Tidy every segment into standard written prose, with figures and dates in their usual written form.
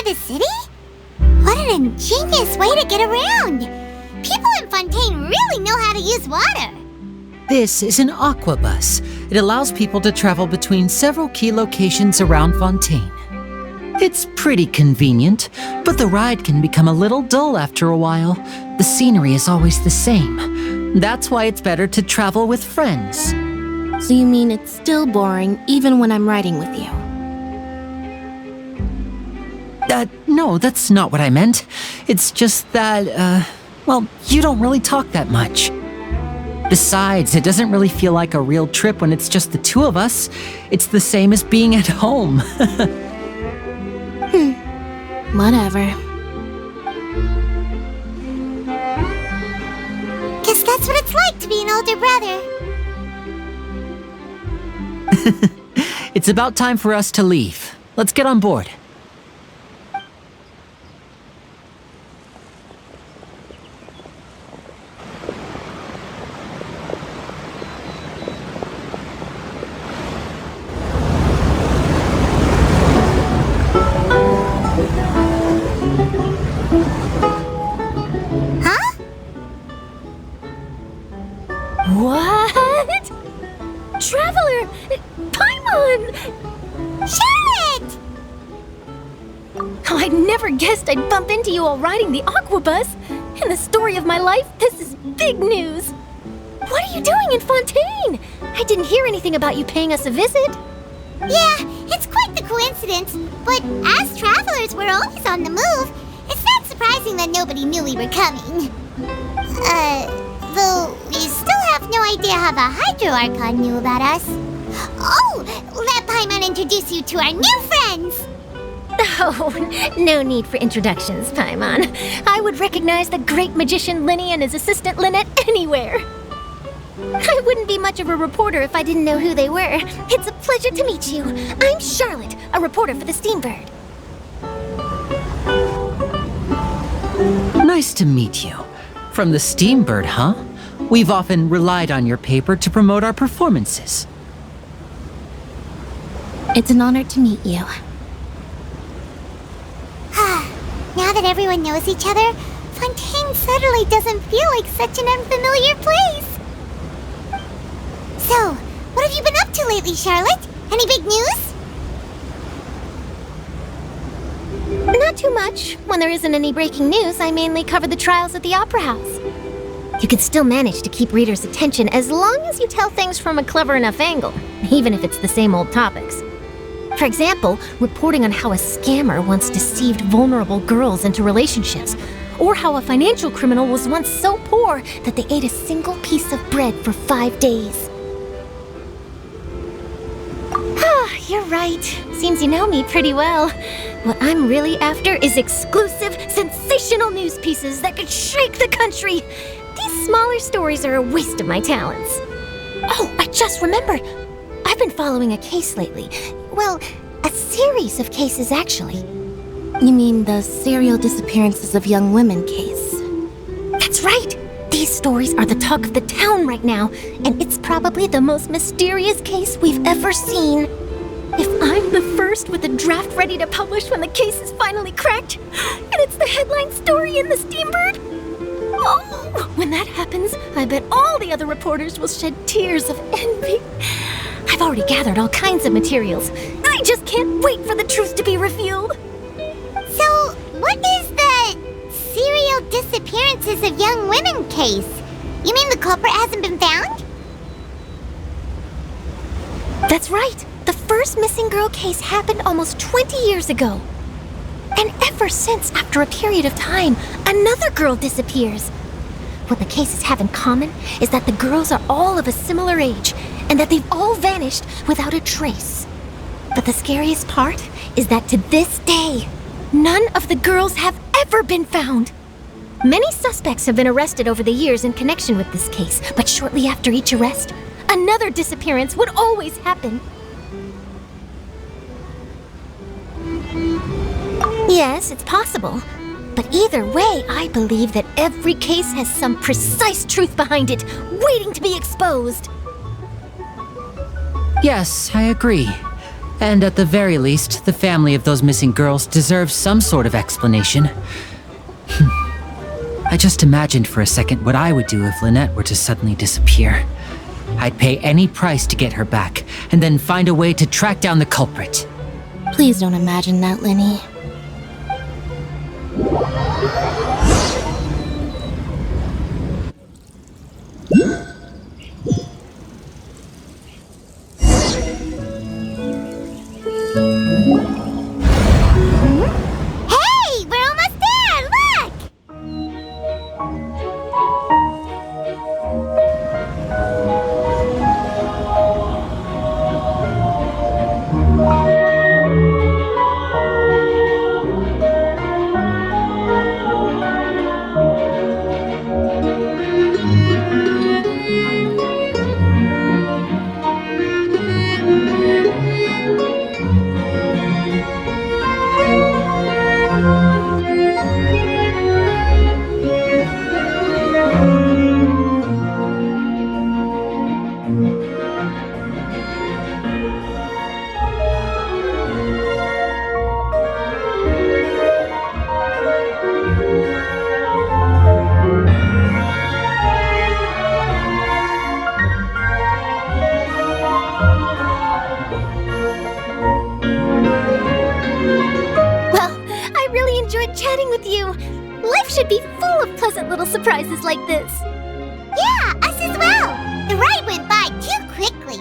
of the city? What an ingenious way to get around! People in Fontaine really know how to use water! This is an aqua bus. It allows people to travel between several key locations around Fontaine. It's pretty convenient, but the ride can become a little dull after a while. The scenery is always the same. That's why it's better to travel with friends. So you mean it's still boring even when I'm riding with you? No, that's not what I meant. It's just that, well, you don't really talk that much. Besides, it doesn't really feel like a real trip when it's just the two of us. It's the same as being at home. Whatever. Guess that's what it's like to be an older brother. It's about time for us to leave. Let's get on board. What? Traveler! Paimon! Charlotte! Oh, I never guessed I'd bump into you all riding the aqua bus. In the story of my life, this is big news. What are you doing in Fontaine? I didn't hear anything about you paying us a visit. Yeah, it's quite the coincidence. But as travelers, we're always on the move. It's not surprising that nobody knew we were coming. Though we still have no idea how the Hydro Archon knew about us. Oh, let Paimon introduce you to our new friends! Oh, no need for introductions, Paimon. I would recognize the great magician Linny and his assistant Lynette anywhere. I wouldn't be much of a reporter if I didn't know who they were. It's a pleasure to meet you. I'm Charlotte, a reporter for the Steambird. Nice to meet you. From the Steambird, huh? We've often relied on your paper to promote our performances. It's an honor to meet you. Now that everyone knows each other, Fontaine suddenly doesn't feel like such an unfamiliar place. So, what have you been up to lately, Charlotte? Any big news? Not too much. When there isn't any breaking news, I mainly cover the trials at the Opera House. You can still manage to keep readers' attention as long as you tell things from a clever enough angle, even if it's the same old topics. For example, reporting on how a scammer once deceived vulnerable girls into relationships, or how a financial criminal was once so poor that they ate a single piece of bread for 5 days. You're right. Seems you know me pretty well. What I'm really after is exclusive, sensational news pieces that could shake the country. These smaller stories are a waste of my talents. Oh, I just remembered. I've been following a case lately. Well, a series of cases, actually. You mean the serial disappearances of young women case? That's right. These stories are the talk of the town right now, and it's probably the most mysterious case we've ever seen. If I'm the first with a draft ready to publish when the case is finally cracked, and it's the headline story in the Steambird, oh, when that happens, I bet all the other reporters will shed tears of envy. I've already gathered all kinds of materials. I just can't wait for the truth to be revealed. So, what is the serial disappearances of young women case? You mean the culprit hasn't been found? That's right. The first missing girl case happened almost 20 years ago. And ever since, after a period of time, another girl disappears. What the cases have in common is that the girls are all of a similar age, and that they've all vanished without a trace. But the scariest part is that to this day, none of the girls have ever been found. Many suspects have been arrested over the years in connection with this case, but shortly after each arrest, another disappearance would always happen. Yes, it's possible. But either way, I believe that every case has some precise truth behind it, waiting to be exposed. Yes, I agree. And at the very least, the family of those missing girls deserves some sort of explanation. I just imagined for a second what I would do if Lynette were to suddenly disappear. I'd pay any price to get her back, and then find a way to track down the culprit. Please don't imagine that, Lenny. Hey, we're almost there! Look! Surprises like this. Yeah, us as well. The ride went by too quickly.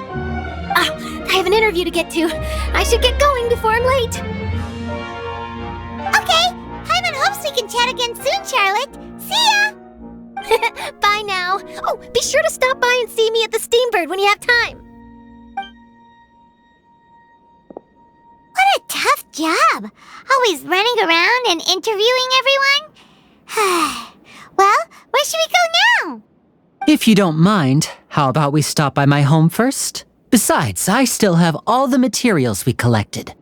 I have an interview to get to. I should get going before I'm late. Okay, Paimon hopes we can chat again soon, Charlotte. See ya! Bye now. Oh, be sure to stop by and see me at the Steambird when you have time. What a tough job. Always running around and interviewing everyone. Well, where should we go now? If you don't mind, how about we stop by my home first? Besides, I still have all the materials we collected.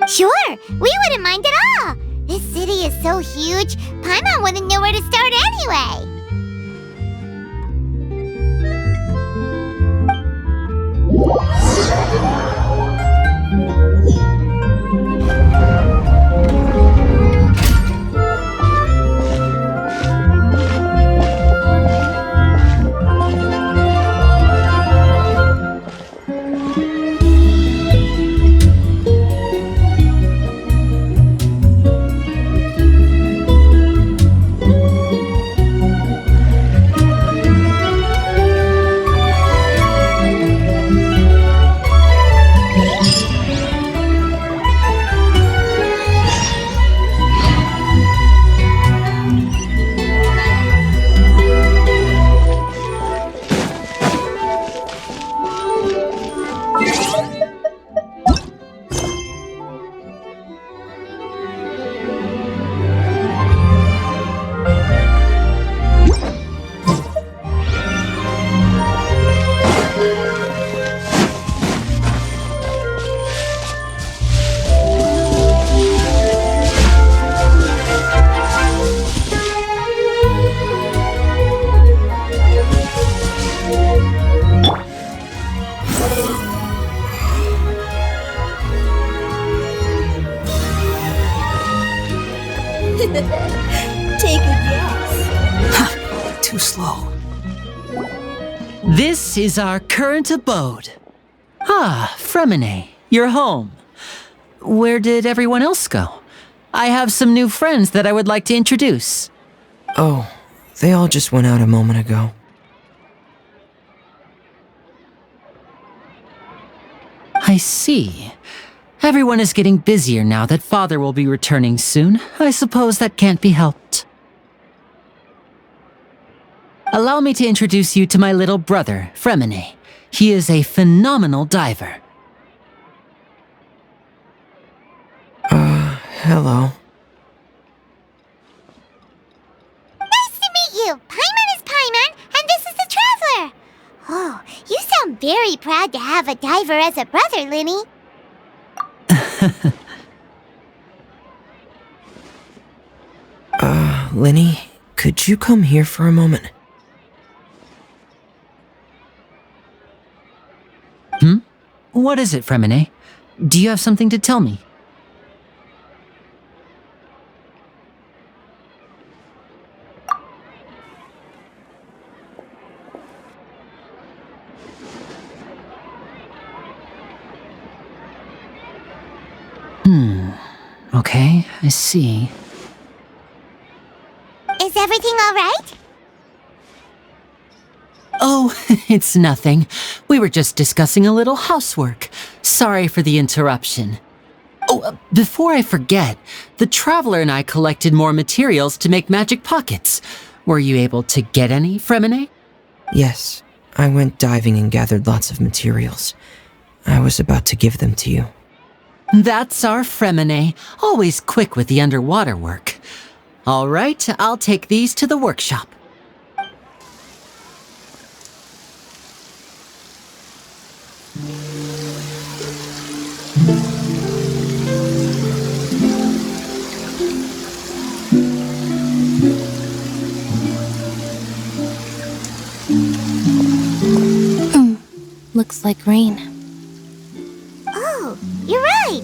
Sure, we wouldn't mind at all. This city is so huge, Paimon wouldn't know where to start anyway. Take a guess. Too slow. This is our current abode. Ah, Fremine, you're home. Where did everyone else go? I have some new friends that I would like to introduce. Oh, they all just went out a moment ago. I see. Everyone is getting busier now that Father will be returning soon. I suppose that can't be helped. Allow me to introduce you to my little brother, Fremine. He is a phenomenal diver. Hello. Nice to meet you. Paimon is Paimon, and this is the Traveler. Oh, you sound very proud to have a diver as a brother, Linny. Linny, could you come here for a moment? What is it, Fremine? Do you have something to tell me? Okay, I see. Is everything all right? Oh, it's nothing. We were just discussing a little housework. Sorry for the interruption. Oh, before I forget, the Traveler and I collected more materials to make magic pockets. Were you able to get any, Fremine? Yes, I went diving and gathered lots of materials. I was about to give them to you. That's our Fremine, always quick with the underwater work. All right, I'll take these to the workshop. Looks like rain. Oh, you're right.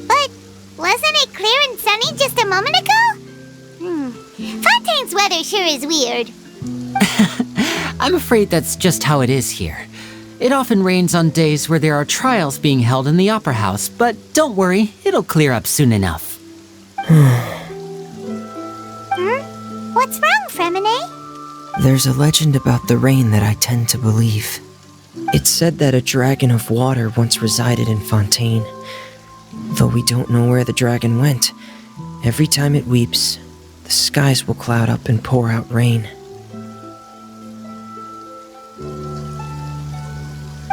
But wasn't it clear and sunny just a moment ago? Fontaine's weather sure is weird. I'm afraid that's just how it is here. It often rains on days where there are trials being held in the Opera House, but don't worry, it'll clear up soon enough. What's wrong, Fremine? There's a legend about the rain that I tend to believe. It's said that a dragon of water once resided in Fontaine. Though we don't know where the dragon went, every time it weeps, the skies will cloud up and pour out rain.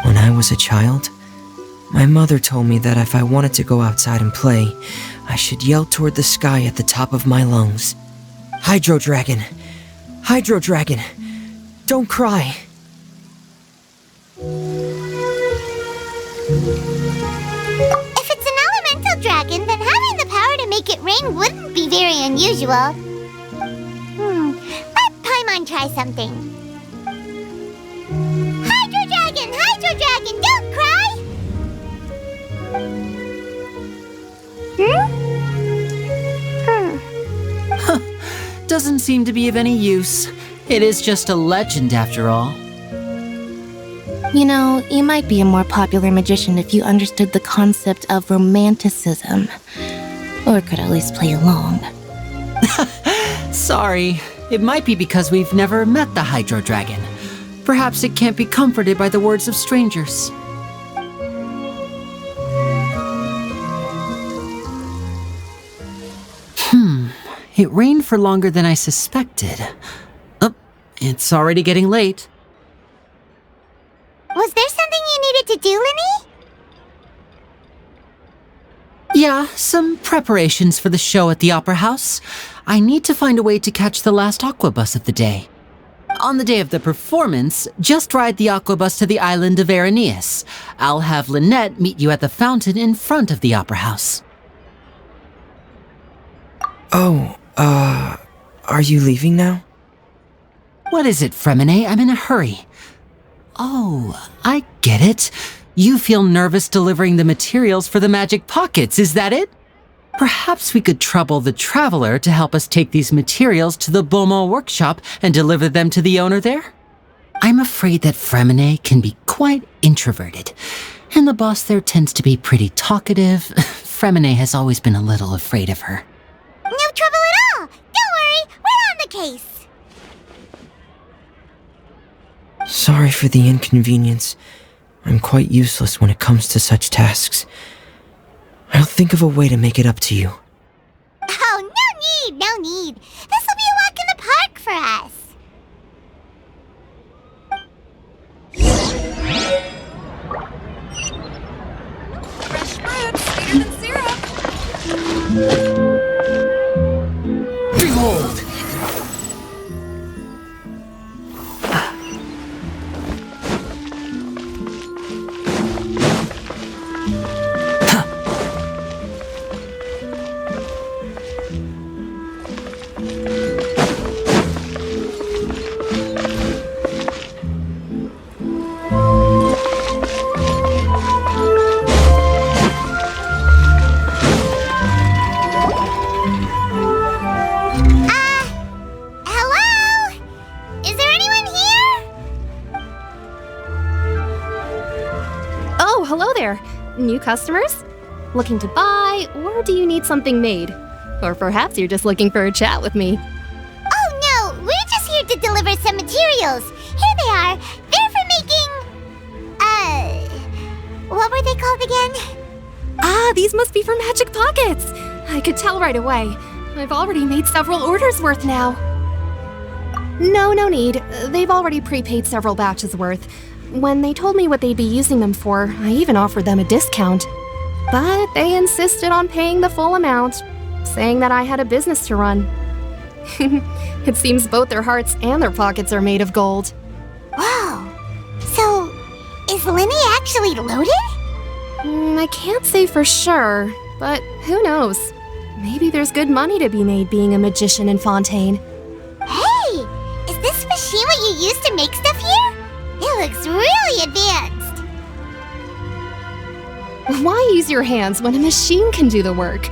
When I was a child, my mother told me that if I wanted to go outside and play, I should yell toward the sky at the top of my lungs. Hydro Dragon! Hydro Dragon! Don't cry! If it's an elemental dragon, then having the power to make it rain wouldn't be very unusual. Let Paimon try something. Hydro Dragon, don't cry! Doesn't seem to be of any use. It is just a legend after all. You know, you might be a more popular magician if you understood the concept of romanticism. Or could at least play along. Sorry, it might be because we've never met the Hydro Dragon. Perhaps it can't be comforted by the words of strangers. It rained for longer than I suspected. Oh, it's already getting late. Was there something you needed to do, Linny? Yeah, some preparations for the show at the Opera House. I need to find a way to catch the last aquabus of the day. On the day of the performance, just ride the aquabus to the island of Aeneas. I'll have Lynette meet you at the fountain in front of the Opera House. Oh, are you leaving now? What is it, Fremine? I'm in a hurry. Oh, I get it. You feel nervous delivering the materials for the magic pockets, is that it? Perhaps we could trouble the Traveler to help us take these materials to the Beaumont workshop and deliver them to the owner there? I'm afraid that Fremine can be quite introverted, and the boss there tends to be pretty talkative. Fremine has always been a little afraid of her. No trouble at all! Don't worry, we're on the case! Sorry for the inconvenience. I'm quite useless when it comes to such tasks. I'll think of a way to make it up to you. Oh, no need! This'll be a walk in the park for us! Fresh fruit, sweeter than syrup. Behold! New customers? Looking to buy, or do you need something made? Or perhaps you're just looking for a chat with me. Oh no, we're just here to deliver some materials. Here they are. They're for making... what were they called again? Ah, these must be for magic pockets. I could tell right away. I've already made several orders worth now. No need. They've already prepaid several batches worth. When they told me what they'd be using them for, I even offered them a discount. But they insisted on paying the full amount, saying that I had a business to run. It seems both their hearts and their pockets are made of gold. Whoa. So, is Linny actually loaded? I can't say for sure, but who knows? Maybe there's good money to be made being a magician in Fontaine. Hey! Is this machine what you use to make stuff here? It looks really advanced. Why use your hands when a machine can do the work?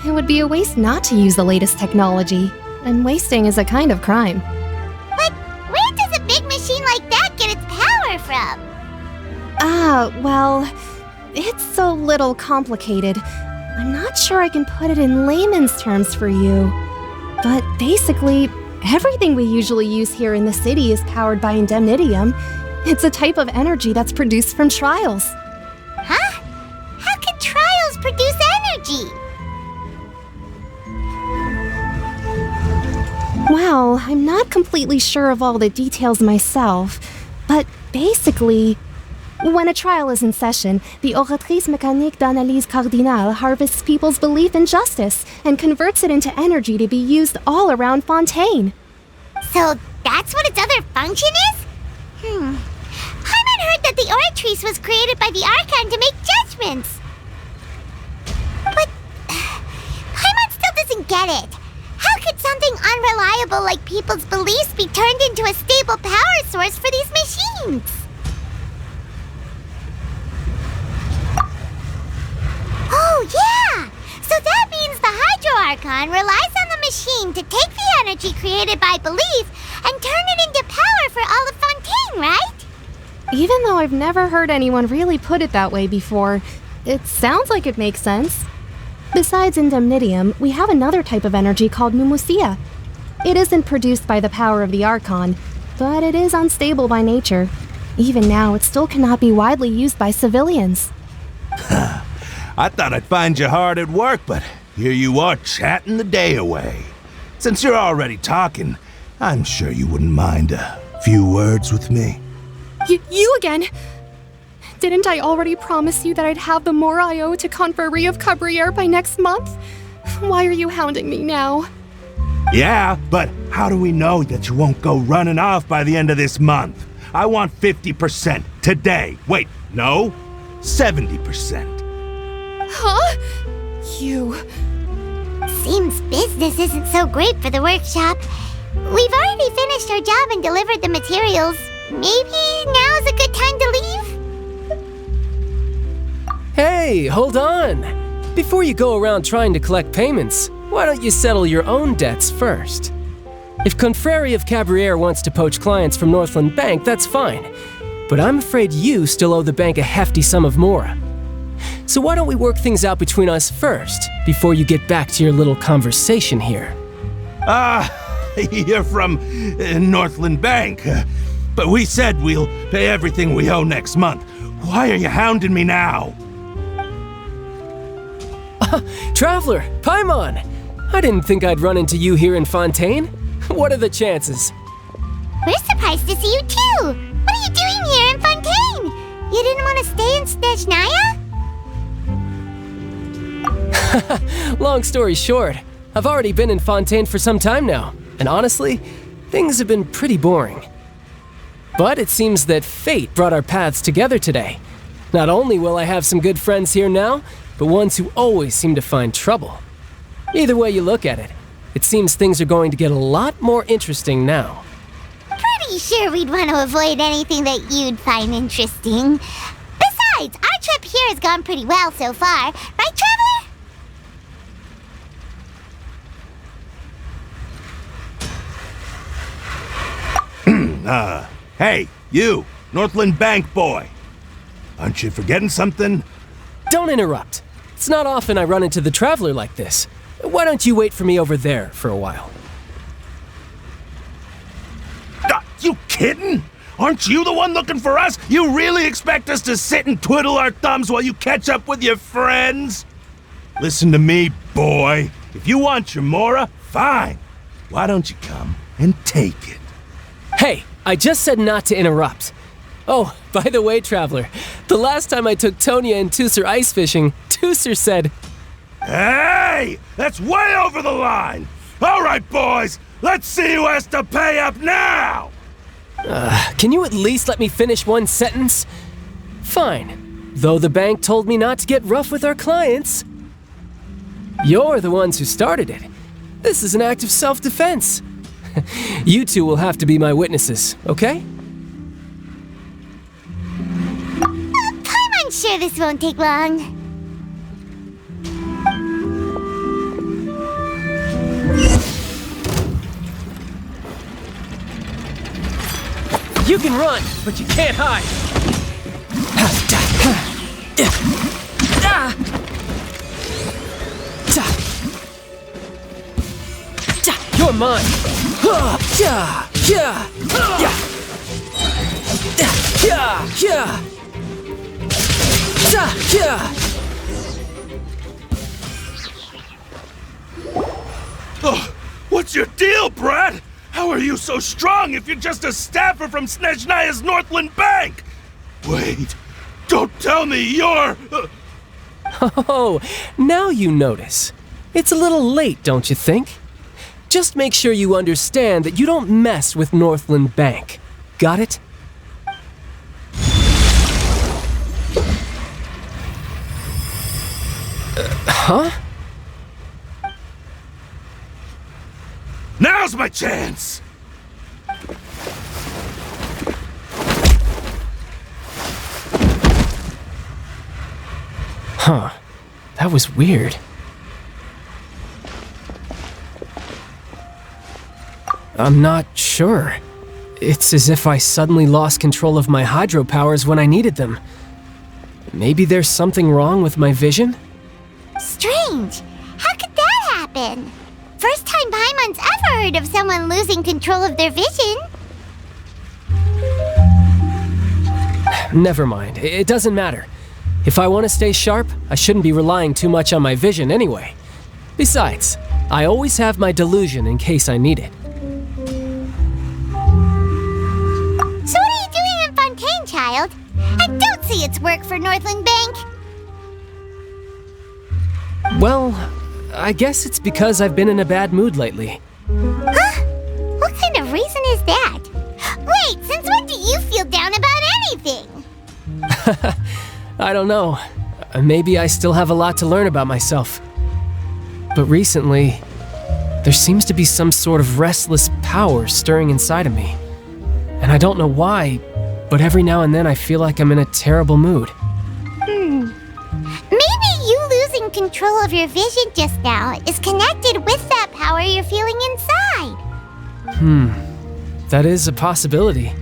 It would be a waste not to use the latest technology, and wasting is a kind of crime. But where does a big machine like that get its power from? Well, it's a little complicated. I'm not sure I can put it in layman's terms for you. But basically, everything we usually use here in the city is powered by indemnitium. It's a type of energy that's produced from trials. Huh? How can trials produce energy? Well, I'm not completely sure of all the details myself, but basically, when a trial is in session, the oratrice mécanique d'analyse cardinale harvests people's belief in justice and converts it into energy to be used all around Fontaine. So that's what its other function is? Paimon heard that the oratrice was created by the Archon to make judgments. But Paimon still doesn't get it. How could something unreliable like people's beliefs be turned into a stable power source for these machines? Oh, yeah! So that means the Hydro Archon relies on the machine to take the energy created by belief and turn it into power for all of Fontaine, right? Even though I've never heard anyone really put it that way before, it sounds like it makes sense. Besides indemnitium, we have another type of energy called pneumosia. It isn't produced by the power of the Archon, but it is unstable by nature. Even now, it still cannot be widely used by civilians. I thought I'd find you hard at work, but here you are chatting the day away. Since you're already talking, I'm sure you wouldn't mind a few words with me. You again? Didn't I already promise you that I'd have the more I owe to Confrérie of Cabriere by next month? Why are you hounding me now? Yeah, but how do we know that you won't go running off by the end of this month? I want 50% today. Wait, no, 70%. Huh? You... Seems business isn't so great for the workshop. We've already finished our job and delivered the materials. Maybe now's a good time to leave? Hey, hold on! Before you go around trying to collect payments, why don't you settle your own debts first? If Confrérie of Cabriere wants to poach clients from Northland Bank, that's fine. But I'm afraid you still owe the bank a hefty sum of mora. So why don't we work things out between us first, before you get back to your little conversation here? You're from Northland Bank. But we said we'll pay everything we owe next month. Why are you hounding me now? Traveler, Paimon! I didn't think I'd run into you here in Fontaine. What are the chances? We're surprised to see you too! What are you doing here in Fontaine? You didn't want to stay in Snezhnaya? Long story short, I've already been in Fontaine for some time now, and honestly, things have been pretty boring. But it seems that fate brought our paths together today. Not only will I have some good friends here now, but ones who always seem to find trouble. Either way you look at it, it seems things are going to get a lot more interesting now. Pretty sure we'd want to avoid anything that you'd find interesting. Besides, our trip here has gone pretty well so far, right, Traveler? Hey, you, Northland Bank boy. Aren't you forgetting something? don't interrupt. It's not often I run into the traveler like this. Why don't you wait for me over there for a while? You kidding? Aren't you the one looking for us? You really expect us to sit and twiddle our thumbs while you catch up with your friends? Listen to me, boy. If you want your Mora, fine. Why don't you come and take it? Hey, I just said not to interrupt. Oh, by the way, traveler, the last time I took Tonya and Tusser ice fishing, Tusser said, Hey! That's way over the line! All right, boys, let's see who has to pay up now! Can you at least let me finish one sentence? Fine. Though the bank told me not to get rough with our clients. You're the ones who started it. This is an act of self-defense. You two will have to be my witnesses, okay? I'm sure this won't take long. You can run, but you can't hide. You're mine. Oh, what's your deal, Brad? How are you so strong if you're just a staffer from Snezhnaya's Northland Bank? Wait, don't tell me you're... Oh, now you notice. It's a little late, don't you think? Just make sure you understand that you don't mess with Northland Bank. Got it? Huh? Now's my chance! Huh. That was weird. I'm not sure. It's as if I suddenly lost control of my hydro powers when I needed them. Maybe there's something wrong with my vision? Strange. How could that happen? First time Paimon's ever heard of someone losing control of their vision. Never mind. It doesn't matter. If I want to stay sharp, I shouldn't be relying too much on my vision anyway. Besides, I always have my delusion in case I need it. So what are you doing in Fontaine, child? I don't see its work for Northland Bank. Well, I guess it's because I've been in a bad mood lately. Huh? What kind of reason is that? Wait, since when do you feel down about anything? I don't know. Maybe I still have a lot to learn about myself. But recently, there seems to be some sort of restless power stirring inside of me. And I don't know why, but every now and then I feel like I'm in a terrible mood. Maybe you losing control of your vision just now is connected with that power you're feeling inside. That is a possibility.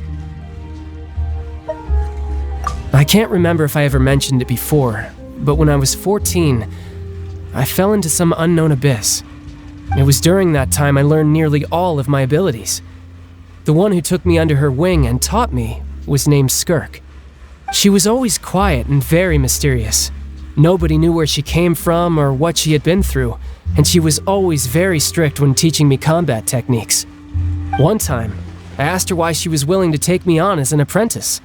I can't remember if I ever mentioned it before, but when I was 14, I fell into some unknown abyss. It was during that time I learned nearly all of my abilities. The one who took me under her wing and taught me was named Skirk. She was always quiet and very mysterious. Nobody knew where she came from or what she had been through, and she was always very strict when teaching me combat techniques. One time, I asked her why she was willing to take me on as an apprentice.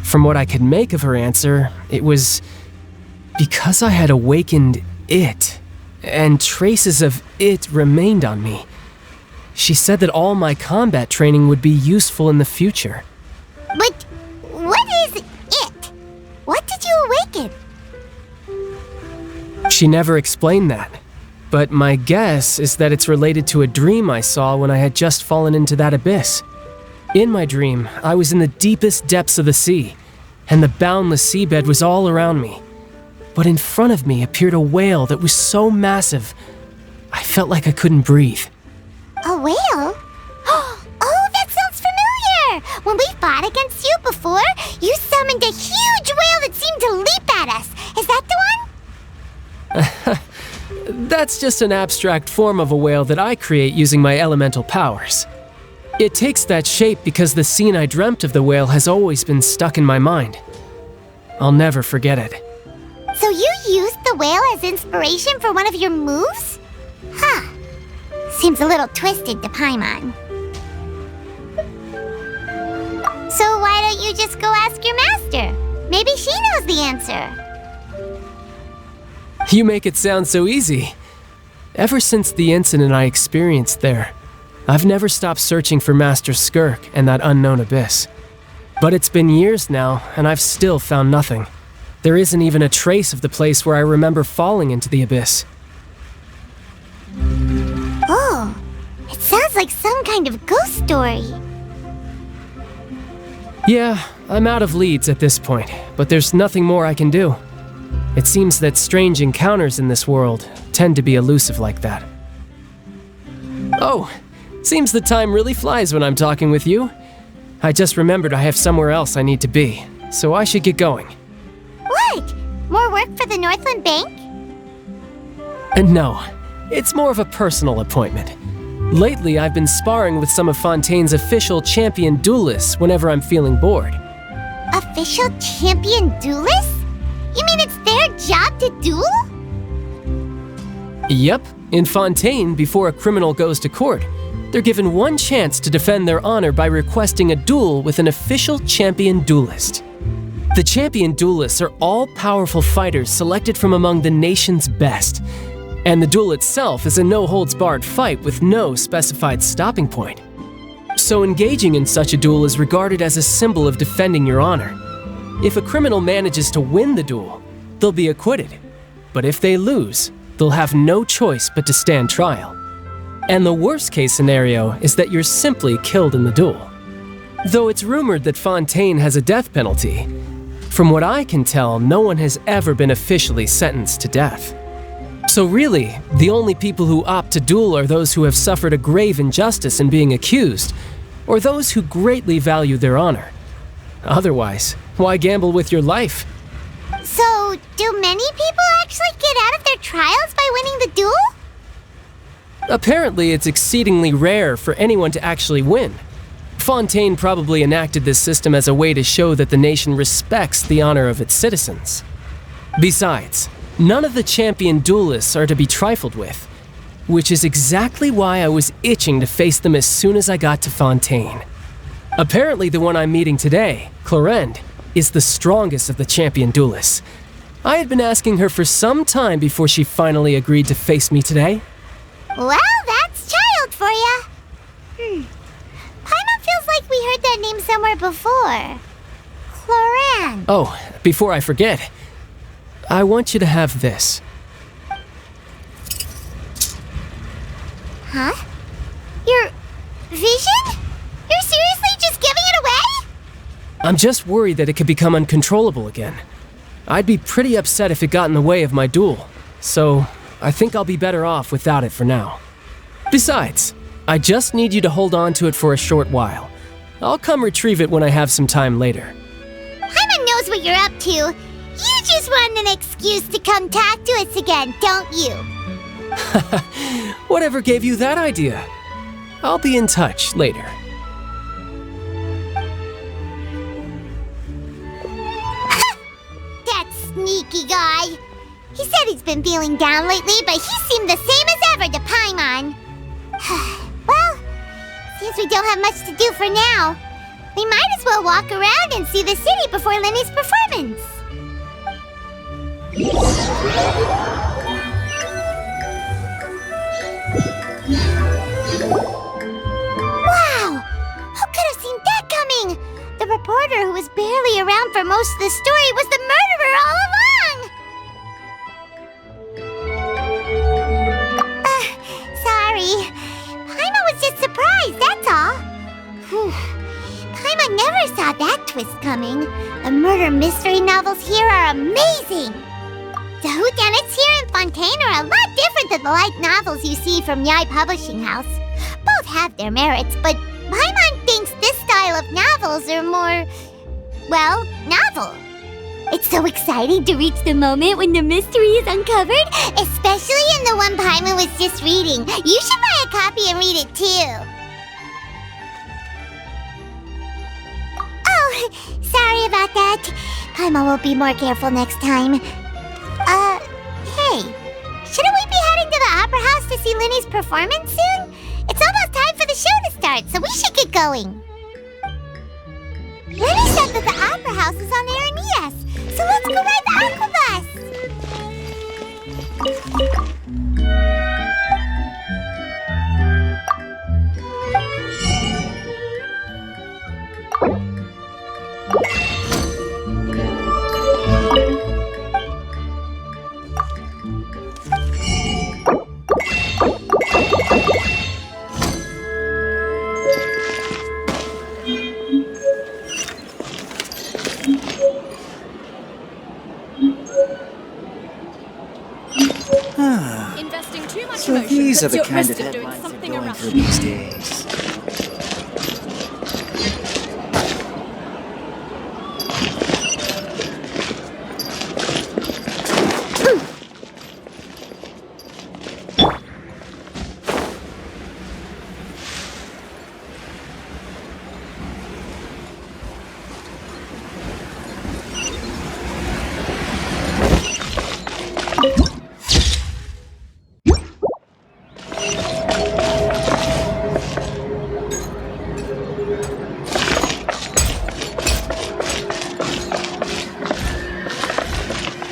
From what I could make of her answer, it was because I had awakened it, and traces of it remained on me. She said that all my combat training would be useful in the future. But what is it? What did you awaken? She never explained that, but my guess is that it's related to a dream I saw when I had just fallen into that abyss. In my dream, I was in the deepest depths of the sea, and the boundless seabed was all around me. But in front of me appeared a whale that was so massive, I felt like I couldn't breathe. A whale? Oh, that sounds familiar! When we fought against you before, you summoned a huge whale that seemed to leap at us. Is that the one? That's just an abstract form of a whale that I create using my elemental powers. It takes that shape because the scene I dreamt of the whale has always been stuck in my mind. I'll never forget it. So you used the whale as inspiration for one of your moves? Huh. Seems a little twisted to Paimon. So why don't you just go ask your master? Maybe she knows the answer. You make it sound so easy. Ever since the incident I experienced there, I've never stopped searching for Master Skirk and that unknown abyss. But it's been years now, and I've still found nothing. There isn't even a trace of the place where I remember falling into the abyss. Oh, it sounds like some kind of ghost story. Yeah, I'm out of leads at this point, but there's nothing more I can do. It seems that strange encounters in this world tend to be elusive like that. Oh, seems the time really flies when I'm talking with you. I just remembered I have somewhere else I need to be, so I should get going. What? More work for the Northland Bank? And no, it's more of a personal appointment. Lately, I've been sparring with some of Fontaine's official champion duelists whenever I'm feeling bored. Official champion duelists? You mean it's their job to duel? Yep, in Fontaine, before a criminal goes to court, they're given one chance to defend their honor by requesting a duel with an official champion duelist. The champion duelists are all-powerful fighters selected from among the nation's best, and the duel itself is a no-holds-barred fight with no specified stopping point. So engaging in such a duel is regarded as a symbol of defending your honor. If a criminal manages to win the duel, they'll be acquitted. But if they lose, they'll have no choice but to stand trial. And the worst-case scenario is that you're simply killed in the duel. Though it's rumored that Fontaine has a death penalty, from what I can tell, no one has ever been officially sentenced to death. So really, the only people who opt to duel are those who have suffered a grave injustice in being accused, or those who greatly value their honor. Otherwise, why gamble with your life? So, do many people actually get out of their trials by winning the duel? Apparently, it's exceedingly rare for anyone to actually win. Fontaine probably enacted this system as a way to show that the nation respects the honor of its citizens. Besides, none of the champion duelists are to be trifled with, which is exactly why I was itching to face them as soon as I got to Fontaine. Apparently, the one I'm meeting today, Clorinde, is the strongest of the champion duelists. I had been asking her for some time before she finally agreed to face me today. Well, that's child for ya. Paimon feels like we heard that name somewhere before. Clorinde. Oh, before I forget, I want you to have this. Huh? Your vision? You're seriously just giving it away? I'm just worried that it could become uncontrollable again. I'd be pretty upset if it got in the way of my duel, so I think I'll be better off without it for now. Besides, I just need you to hold on to it for a short while. I'll come retrieve it when I have some time later. Paimon knows what you're up to. You just want an excuse to come talk to us again, don't you? Whatever gave you that idea? I'll be in touch later. That sneaky guy. He said he's been feeling down lately, but he seemed the same as ever to Paimon. Well, since we don't have much to do for now, we might as well walk around and see the city before Lenny's performance. Wow! Who could have seen that coming? The reporter who was barely around for most of the story was the murderer all along! Sorry. Paimon was just surprised, that's all. Whew. Paimon never saw that twist coming. The murder mystery novels here are amazing. The whodunits here in Fontaine are a lot different than the light novels you see from Yai Publishing House. Both have their merits, but Paimon thinks this style of novels are more, well, novel. It's so exciting to reach the moment when the mystery is uncovered, especially in the one Paimon was just reading. You should buy a copy and read it too. Oh, sorry about that. Paimon will be more careful next time. Hey, shouldn't we be heading to the opera house to see Linny's performance soon? It's almost time for the show to start, so we should get going. Linny said that the opera house is on Air and ES, so let's go ride the Aquabus! Investing too much So emotion these are puts the you at kind risk of of doing headlines they're something going irrational. through these days.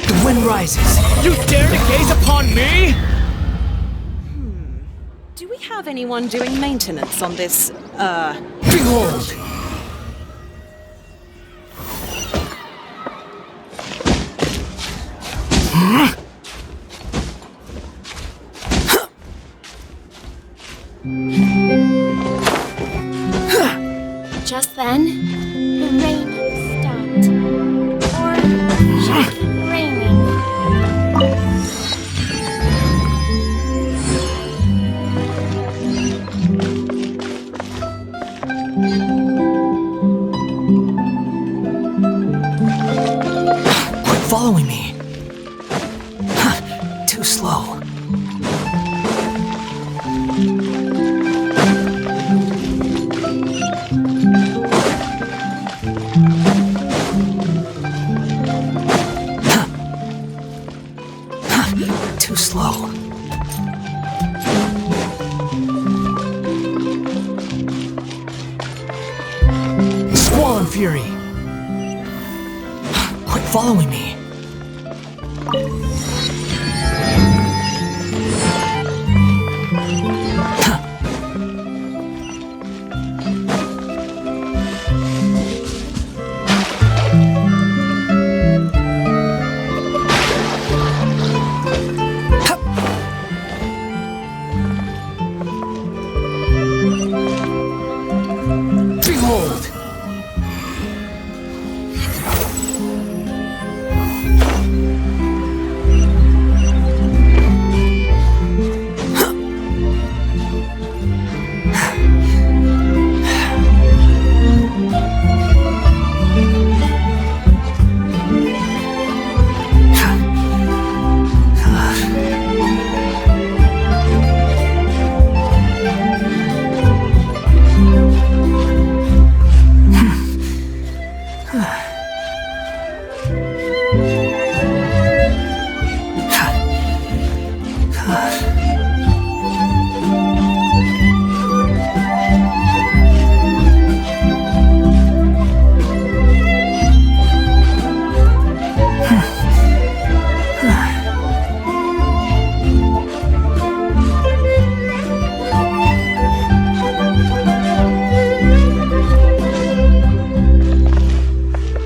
The wind rises. You dare to gaze upon me? Do we have anyone doing maintenance on this, Behold! Just then, the rain stopped. Or should it keep raining? Quit following me. Too slow. Too slow. Squall and fury. Quit following me. Behold!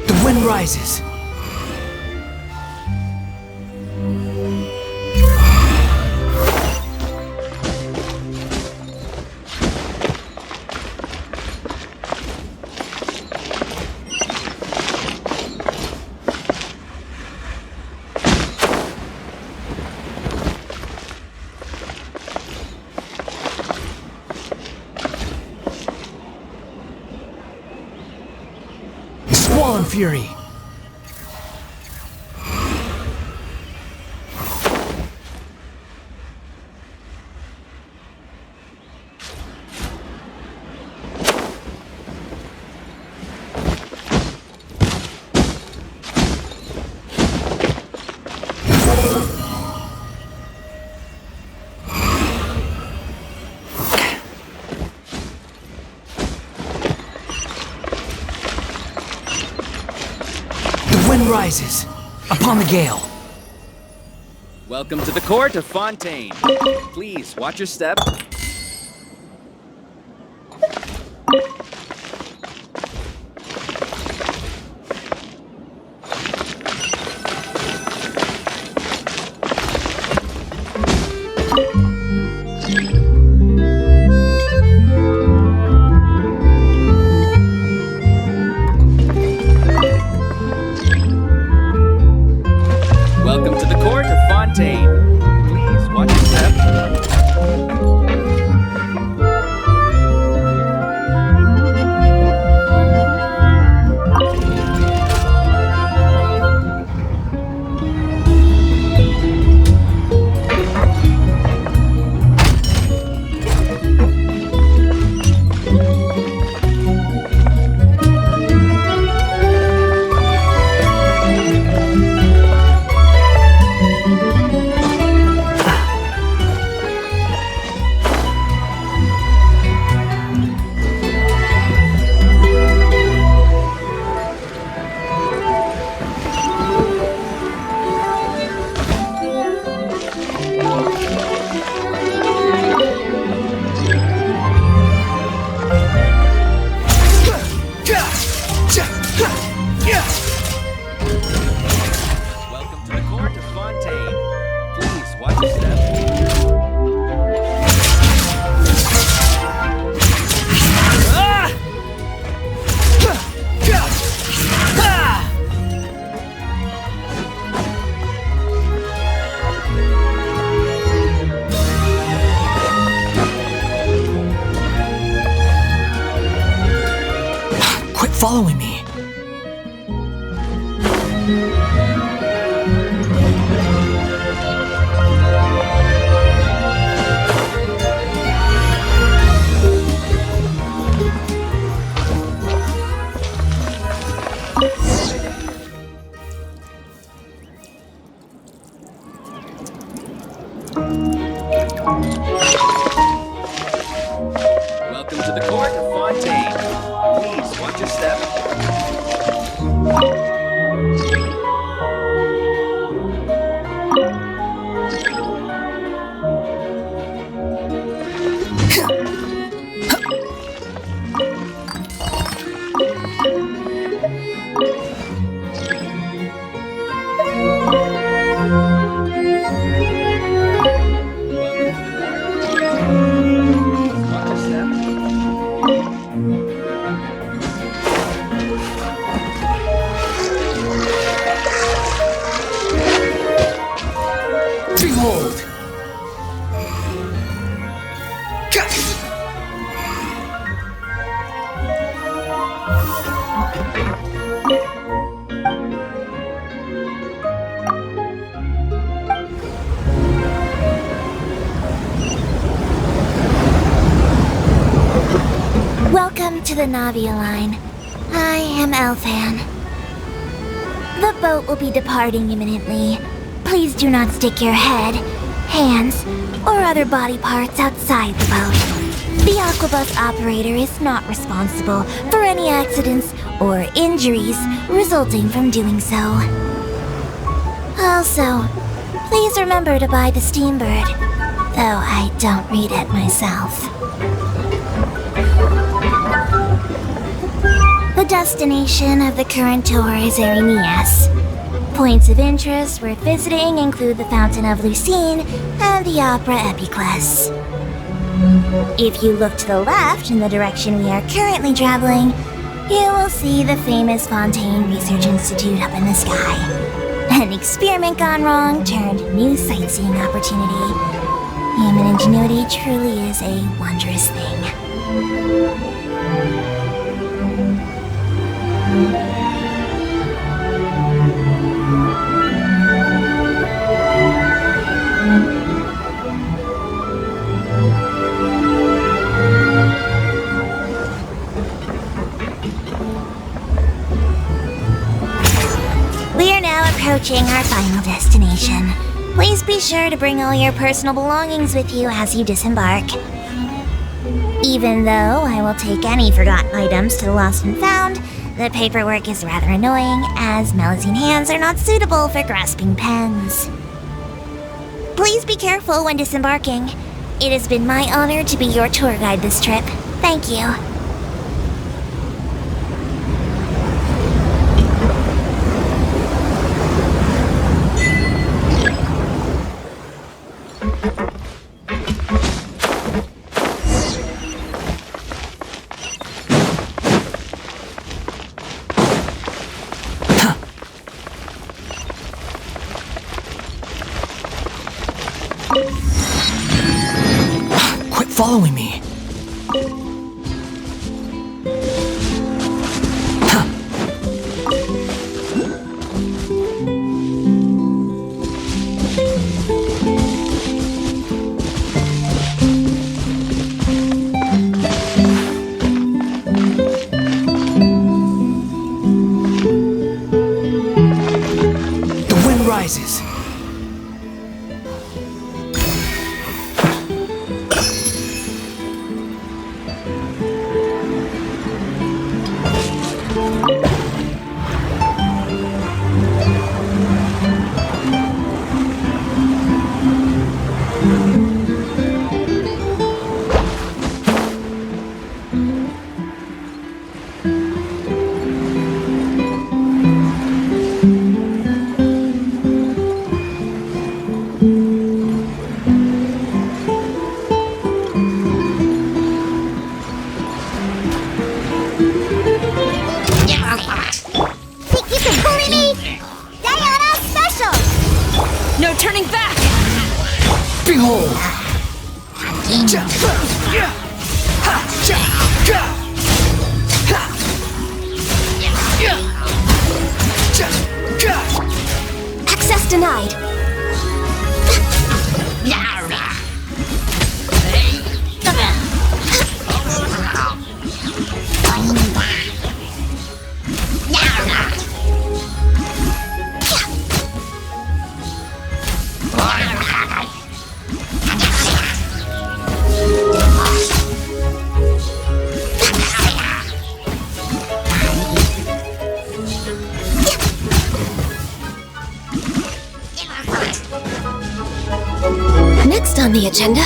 The wind rises. Squall and fury. rises upon the gale. Welcome to the court of Fontaine. Please watch your step. Welcome to the court of Fontaine. Please watch your step. Welcome to the court of Fontaine. Please watch your step. Quit following me. Welcome to the court of Fontaine. Please watch your step. Watch your step. Behold! Welcome to the Navia line. I am Elfan. The boat will be departing imminently. Please do not stick your head, hands, or other body parts outside the boat. The Aquabus operator is not responsible for any accidents or injuries resulting from doing so. Also, please remember to buy the Steambird, though I don't read it myself. The destination of the current tour is Erinias. Points of interest worth visiting include the Fountain of Lucine and the Opera Epiclese. If you look to the left in the direction we are currently traveling, you will see the famous Fontaine Research Institute up in the sky. An experiment gone wrong turned new sightseeing opportunity. Human ingenuity truly is a wondrous thing. We are now approaching our final destination. Please be sure to bring all your personal belongings with you as you disembark. Even though I will take any forgotten items to the lost and found, The paperwork is rather annoying, as Melusine hands are not suitable for grasping pens. Please be careful when disembarking. It has been my honor to be your tour guide this trip. Thank you. Quit following me. The wind rises. Think you can bully me? Diana Special! No turning back! Behold! Access denied. Next on the agenda.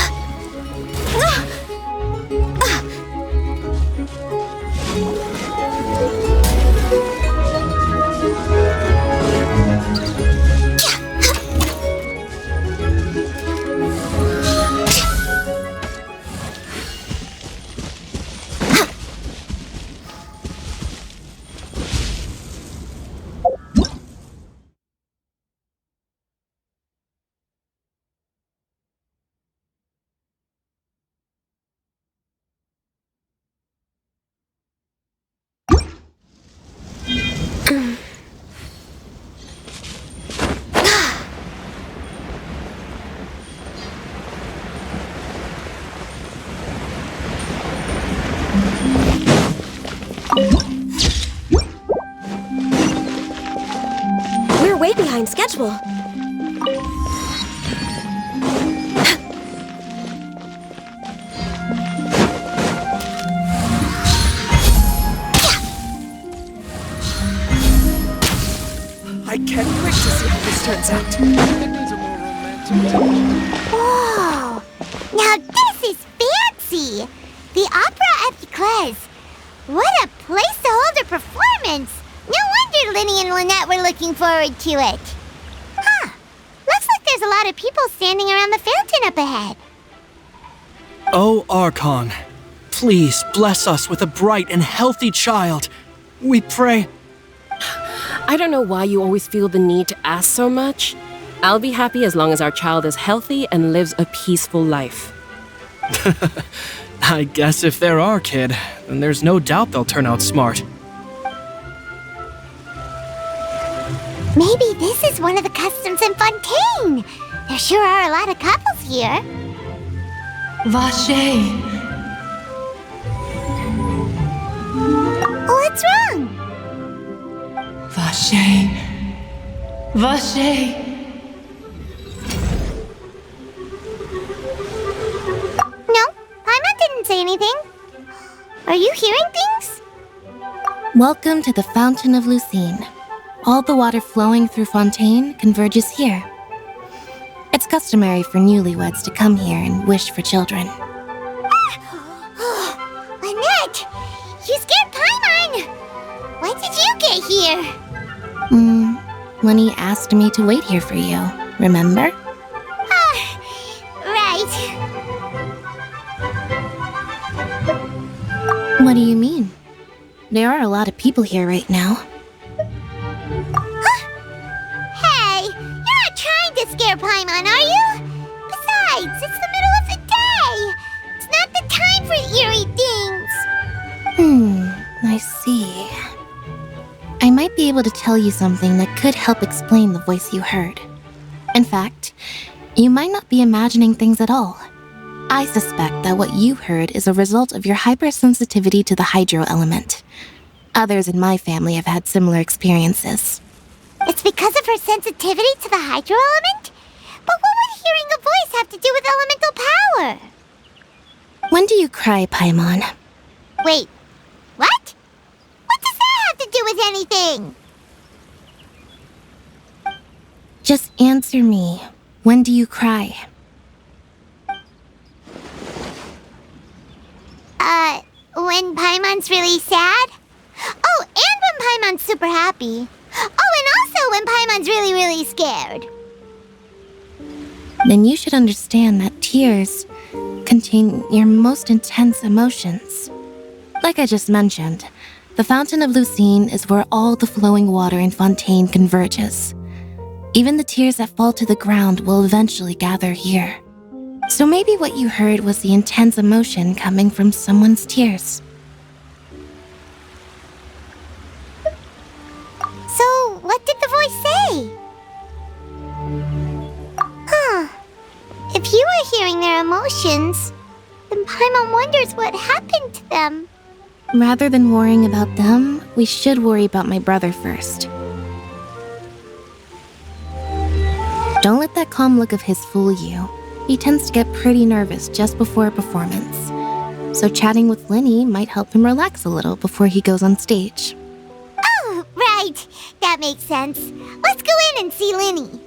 We're way behind schedule. I can't wait to see how this turns out. Whoa! Now this is fancy! The Opera at the Clays. What a place to hold a performance! No wonder Linny and Lynette were looking forward to it. Huh. Looks like there's a lot of people standing around the fountain up ahead. Oh, Archon, please bless us with a bright and healthy child. We pray. I don't know why you always feel the need to ask so much. I'll be happy as long as our child is healthy and lives a peaceful life. I guess if they're our kid, then there's no doubt they'll turn out smart. Maybe this is one of the customs in Fontaine. There sure are a lot of couples here. Vache. What's wrong? Vache. Vache. No, Paimon didn't say anything. Are you hearing things? Welcome to the Fountain of Lucine. All the water flowing through Fontaine converges here. It's customary for newlyweds to come here and wish for children. Lynette! You scared Paimon! When did you get here? When he asked me to wait here for you, remember? Right. What do you mean? There are a lot of people here right now. Hey, you're not trying to scare Paimon, are you? Besides, it's the middle of the day. It's not the time for eerie things. I see. I might be able to tell you something that could help explain the voice you heard. In fact, you might not be imagining things at all. I suspect that what you heard is a result of your hypersensitivity to the hydro element. Others in my family have had similar experiences. It's because of her sensitivity to the hydro element? But what would hearing a voice have to do with elemental power? When do you cry, Paimon? Wait, what? What does that have to do with anything? Just answer me. When do you cry? When Paimon's really sad? Oh, and when Paimon's super happy. Oh, and also when Paimon's really, really scared. Then you should understand that tears contain your most intense emotions. Like I just mentioned, the Fountain of Lucine is where all the flowing water in Fontaine converges. Even the tears that fall to the ground will eventually gather here. So maybe what you heard was the intense emotion coming from someone's tears. So, what did the voice say? If you were hearing their emotions, then Paimon wonders what happened to them. Rather than worrying about them, we should worry about my brother first. Don't let that calm look of his fool you. He tends to get pretty nervous just before a performance. So chatting with Linny might help him relax a little before he goes on stage. Oh, right. That makes sense. Let's go in and see Linny.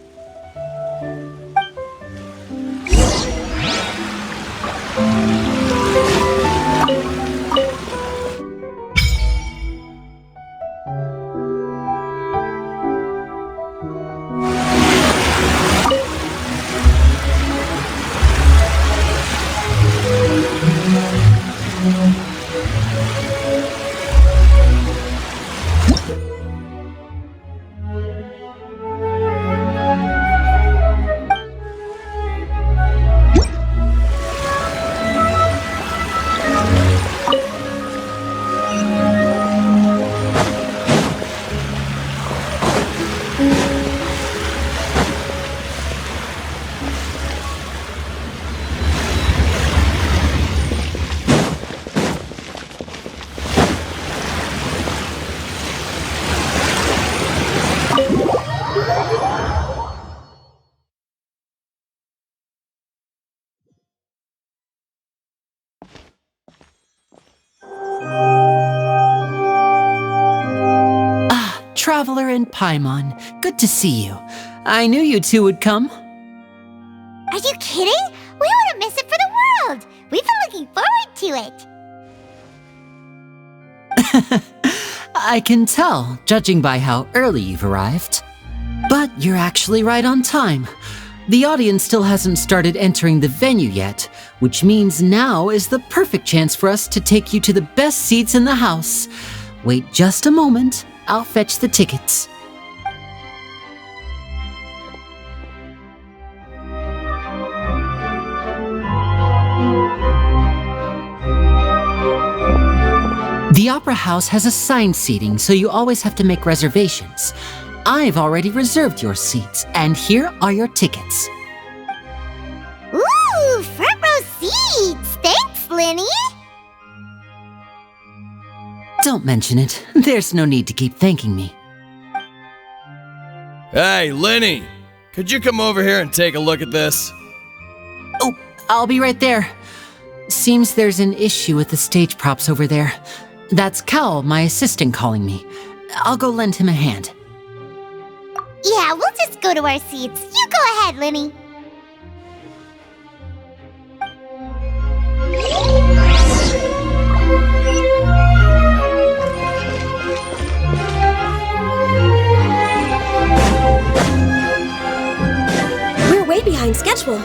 Traveler and Paimon, good to see you. I knew you two would come. Are you kidding? We wouldn't miss it for the world. We've been looking forward to it. I can tell, judging by how early you've arrived. But you're actually right on time. The audience still hasn't started entering the venue yet, which means now is the perfect chance for us to take you to the best seats in the house. Wait just a moment. I'll fetch the tickets. The Opera House has assigned seating, so you always have to make reservations. I've already reserved your seats, and here are your tickets. Ooh, front row seats! Thanks, Linny! Don't mention it. There's no need to keep thanking me. Hey, Linny! Could you come over here and take a look at this? Oh, I'll be right there. Seems there's an issue with the stage props over there. That's Cal, my assistant, calling me. I'll go lend him a hand. Yeah, we'll just go to our seats. You go ahead, Linny. We're way behind schedule.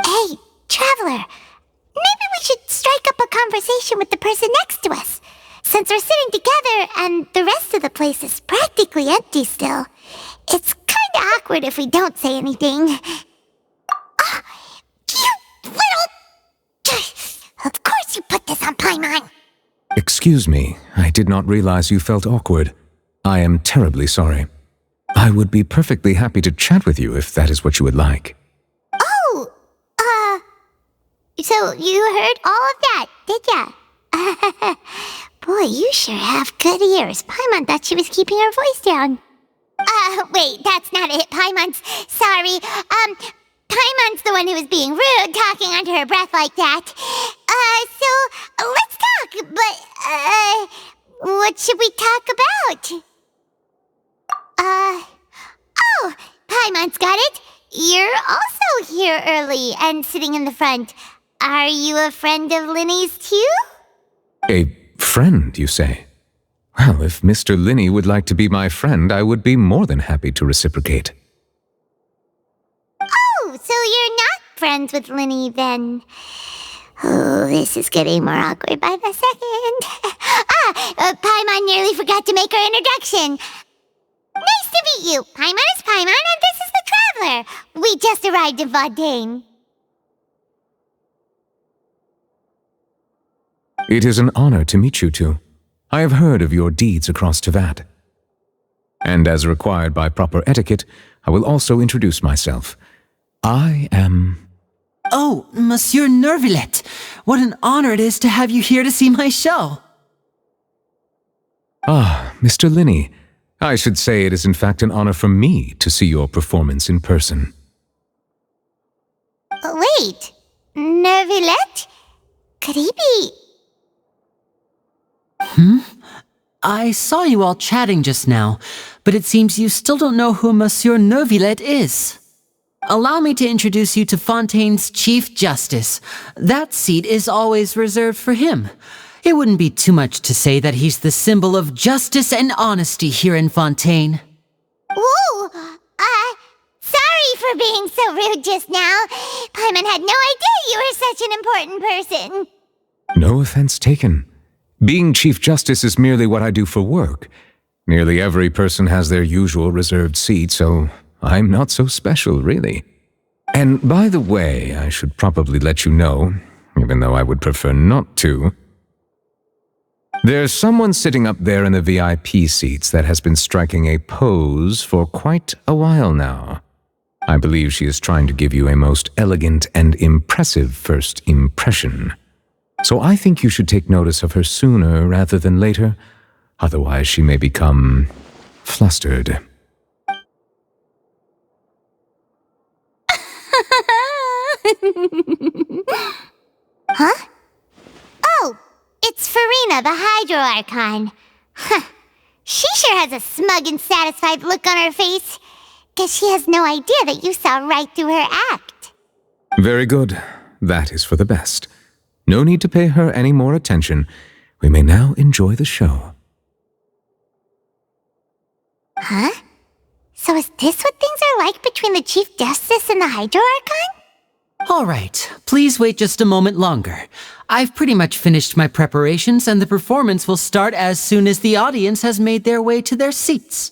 Hey, Traveler. Maybe we should strike up a conversation with the person next to us. Since we're sitting together and the rest of the place is practically empty still, it's kinda awkward if we don't say anything. You little... Of course you put this on Paimon. Excuse me, I did not realize you felt awkward. I am terribly sorry. I would be perfectly happy to chat with you if that is what you would like. So you heard all of that, did ya? Boy, you sure have good ears. Paimon thought she was keeping her voice down. Wait, that's not it. Paimon's... Sorry. Paimon's the one who was being rude, talking under her breath like that. So, let's talk, but, what should we talk about? Oh, Paimon's got it. You're also here early and sitting in the front. Are you a friend of Linny's too? A friend, you say? Well, if Mr. Linny would like to be my friend, I would be more than happy to reciprocate. Oh, so you're not friends with Linny then? Oh, this is getting more awkward by the second. Paimon nearly forgot to make her introduction. Nice to meet you. Paimon is Paimon and this is the Traveler. We just arrived in Fontaine. It is an honor to meet you two. I have heard of your deeds across Teyvat. And as required by proper etiquette, I will also introduce myself. I am... Oh, Monsieur Nervillet. What an honor it is to have you here to see my show. Ah, Mr. Linny. I should say it is in fact an honor for me to see your performance in person. Wait, Nervillet? Could he be... I saw you all chatting just now, but it seems you still don't know who Monsieur Nervillet is. Allow me to introduce you to Fontaine's Chief Justice. That seat is always reserved for him. It wouldn't be too much to say that he's the symbol of justice and honesty here in Fontaine. Whoa! Sorry for being so rude just now. Paimon had no idea you were such an important person. No offense taken. Being Chief Justice is merely what I do for work. Nearly every person has their usual reserved seat, so I'm not so special, really. And by the way, I should probably let you know, even though I would prefer not to, there's someone sitting up there in the VIP seats that has been striking a pose for quite a while now. I believe she is trying to give you a most elegant and impressive first impression. So I think you should take notice of her sooner rather than later, otherwise she may become flustered. Huh? Oh, it's Farina, the Hydro Archon. Huh. She sure has a smug and satisfied look on her face. Guess she has no idea that you saw right through her act. Very good. That is for the best. No need to pay her any more attention. We may now enjoy the show. Huh? So is this what things are like between the Chief Justice and the Hydro Archon? All right, please wait just a moment longer. I've pretty much finished my preparations, and the performance will start as soon as the audience has made their way to their seats.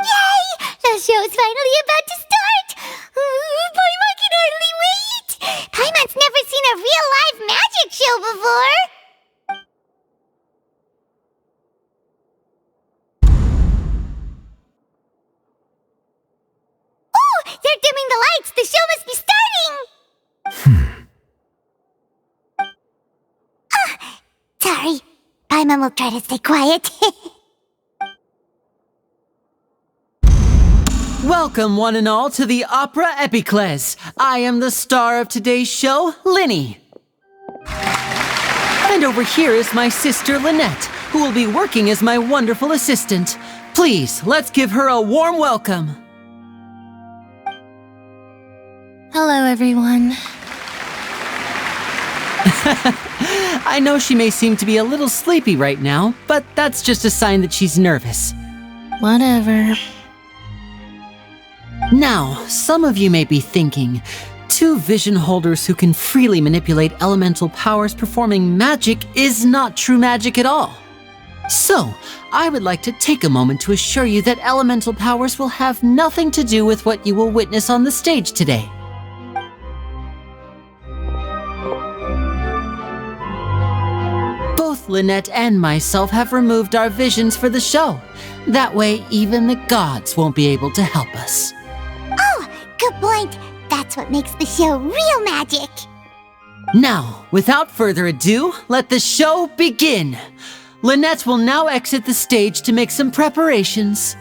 Yay! The show is finally about to start! Paimon can hardly wait! Paimon's never seen a real live magic show before! Oh! They're dimming the lights! The show must be starting! Sorry. Paimon will try to stay quiet. Welcome, one and all, to the Opera Epiclese. I am the star of today's show, Linny. And over here is my sister, Lynette, who will be working as my wonderful assistant. Please, let's give her a warm welcome. Hello, everyone. I know she may seem to be a little sleepy right now, but that's just a sign that she's nervous. Whatever. Now, some of you may be thinking, two vision holders who can freely manipulate elemental powers performing magic is not true magic at all. So, I would like to take a moment to assure you that elemental powers will have nothing to do with what you will witness on the stage today. Both Lynette and myself have removed our visions for the show. That way, even the gods won't be able to help us. Oh, good point. That's what makes the show real magic. Now, without further ado, let the show begin. Lynette will now exit the stage to make some preparations.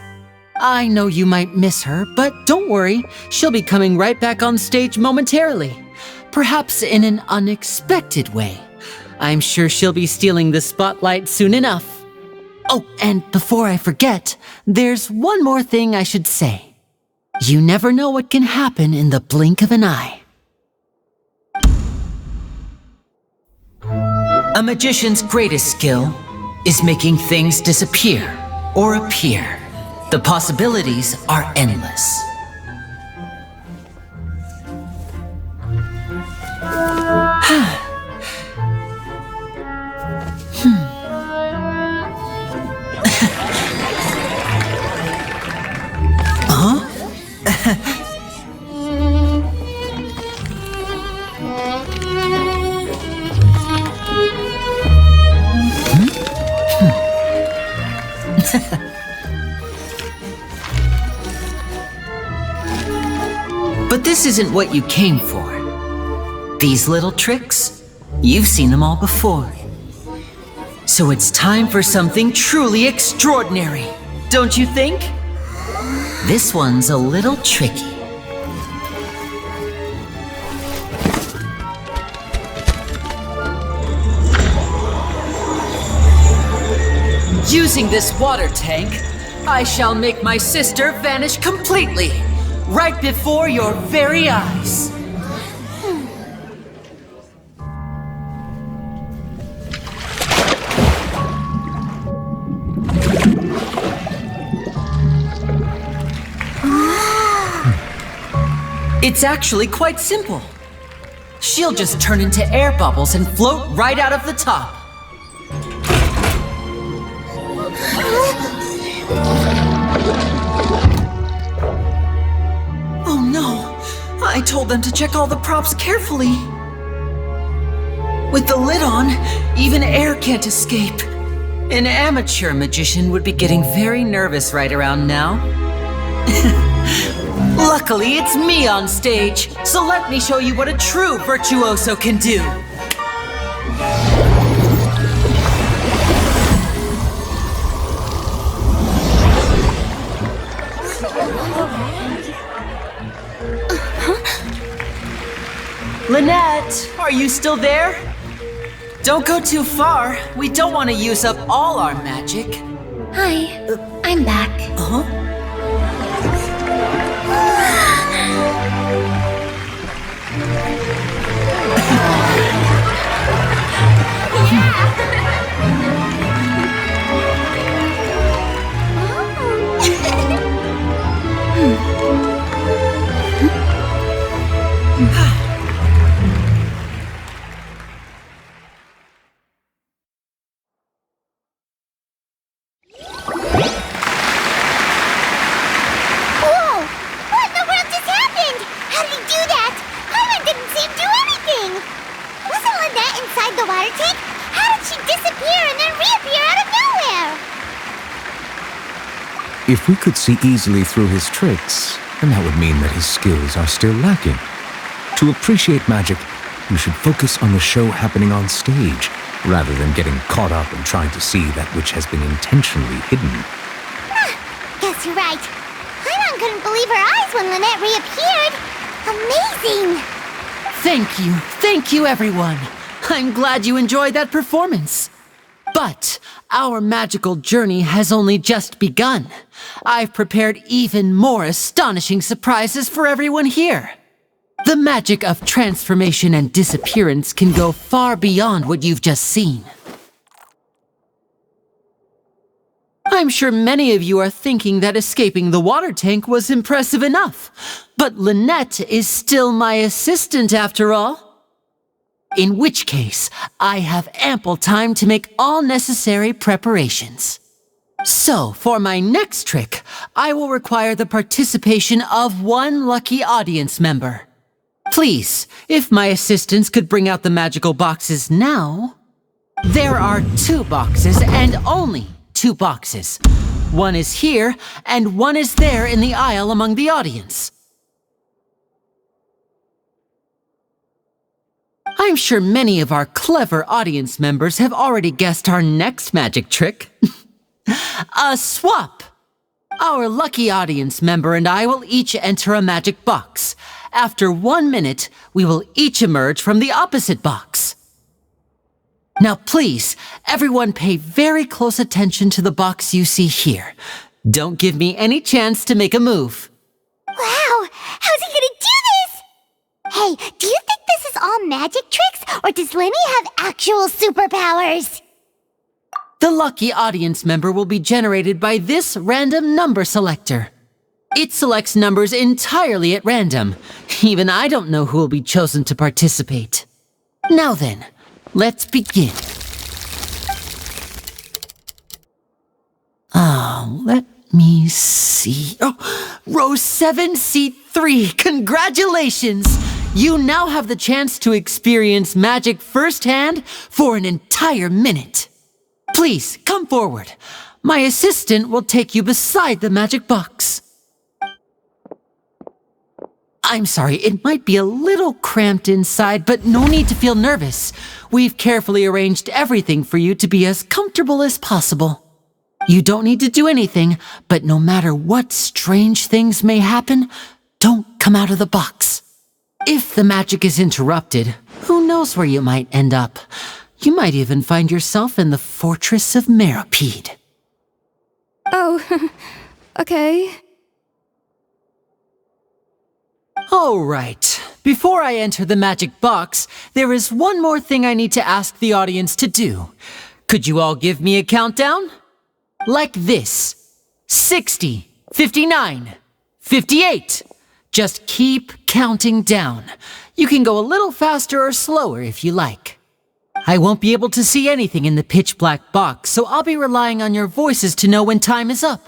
I know you might miss her, but don't worry, she'll be coming right back on stage momentarily. Perhaps in an unexpected way. I'm sure she'll be stealing the spotlight soon enough. Oh, and before I forget, there's one more thing I should say. You never know what can happen in the blink of an eye. A magician's greatest skill is making things disappear or appear. The possibilities are endless. But this isn't what you came for. These little tricks, you've seen them all before. So it's time for something truly extraordinary, don't you think? This one's a little tricky. Using this water tank, I shall make my sister vanish completely, right before your very eyes. It's actually quite simple. She'll just turn into air bubbles and float right out of the top. Oh no! I told them to check all the props carefully. With the lid on, even air can't escape. An amateur magician would be getting very nervous right around now. Luckily, it's me on stage, so let me show you what a true virtuoso can do. Lynette, are you still there? Don't go too far. We don't want to use up all our magic. Hi, I'm back. Uh-huh. the water tank? How did she disappear and then reappear out of nowhere? If we could see easily through his tricks, then that would mean that his skills are still lacking. To appreciate magic, you should focus on the show happening on stage, rather than getting caught up in trying to see that which has been intentionally hidden. Guess you're right. Paimon couldn't believe her eyes when Lynette reappeared. Amazing! Thank you everyone. I'm glad you enjoyed that performance. But our magical journey has only just begun. I've prepared even more astonishing surprises for everyone here. The magic of transformation and disappearance can go far beyond what you've just seen. I'm sure many of you are thinking that escaping the water tank was impressive enough, but Lynette is still my assistant after all. In which case, I have ample time to make all necessary preparations. So, for my next trick, I will require the participation of one lucky audience member. Please, if my assistants could bring out the magical boxes now. There are 2 boxes and only 2 boxes. One is here and one is there in the aisle among the audience. I'm sure many of our clever audience members have already guessed our next magic trick. A swap! Our lucky audience member and I will each enter a magic box. After 1 minute, we will each emerge from the opposite box. Now please, everyone pay very close attention to the box you see here. Don't give me any chance to make a move. Wow! How's he gonna do this? Hey, do you think this is all magic tricks, or does Lenny have actual superpowers? The lucky audience member will be generated by this random number selector. It selects numbers entirely at random. Even I don't know who will be chosen to participate. Now then, let's begin. Let me see. Oh, row 7, seat 3. Congratulations! You now have the chance to experience magic firsthand for an entire minute. Please, come forward. My assistant will take you beside the magic box. I'm sorry, it might be a little cramped inside, but no need to feel nervous. We've carefully arranged everything for you to be as comfortable as possible. You don't need to do anything, but no matter what strange things may happen, don't come out of the box. If the magic is interrupted, who knows where you might end up? You might even find yourself in the Fortress of Meropide. Oh, okay. All right. Before I enter the magic box, there is one more thing I need to ask the audience to do. Could you all give me a countdown? Like this. 60, 59, 58. Just keep counting down. You can go a little faster or slower if you like. I won't be able to see anything in the pitch black box, so I'll be relying on your voices to know when time is up.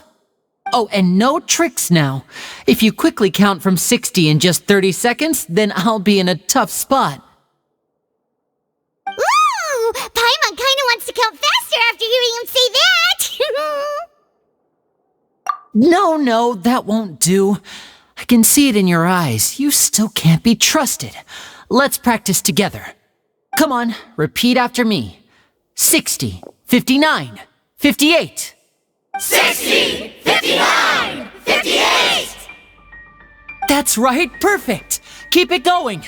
Oh, and no tricks now. If you quickly count from 60 in just 30 seconds, then I'll be in a tough spot. Ooh! Paimon kinda wants to count faster after hearing him say that! No, that won't do. I can see it in your eyes. You still can't be trusted. Let's practice together. Come on, repeat after me. 60, 59, 58. 60, 59, 58! That's right, perfect. Keep it going.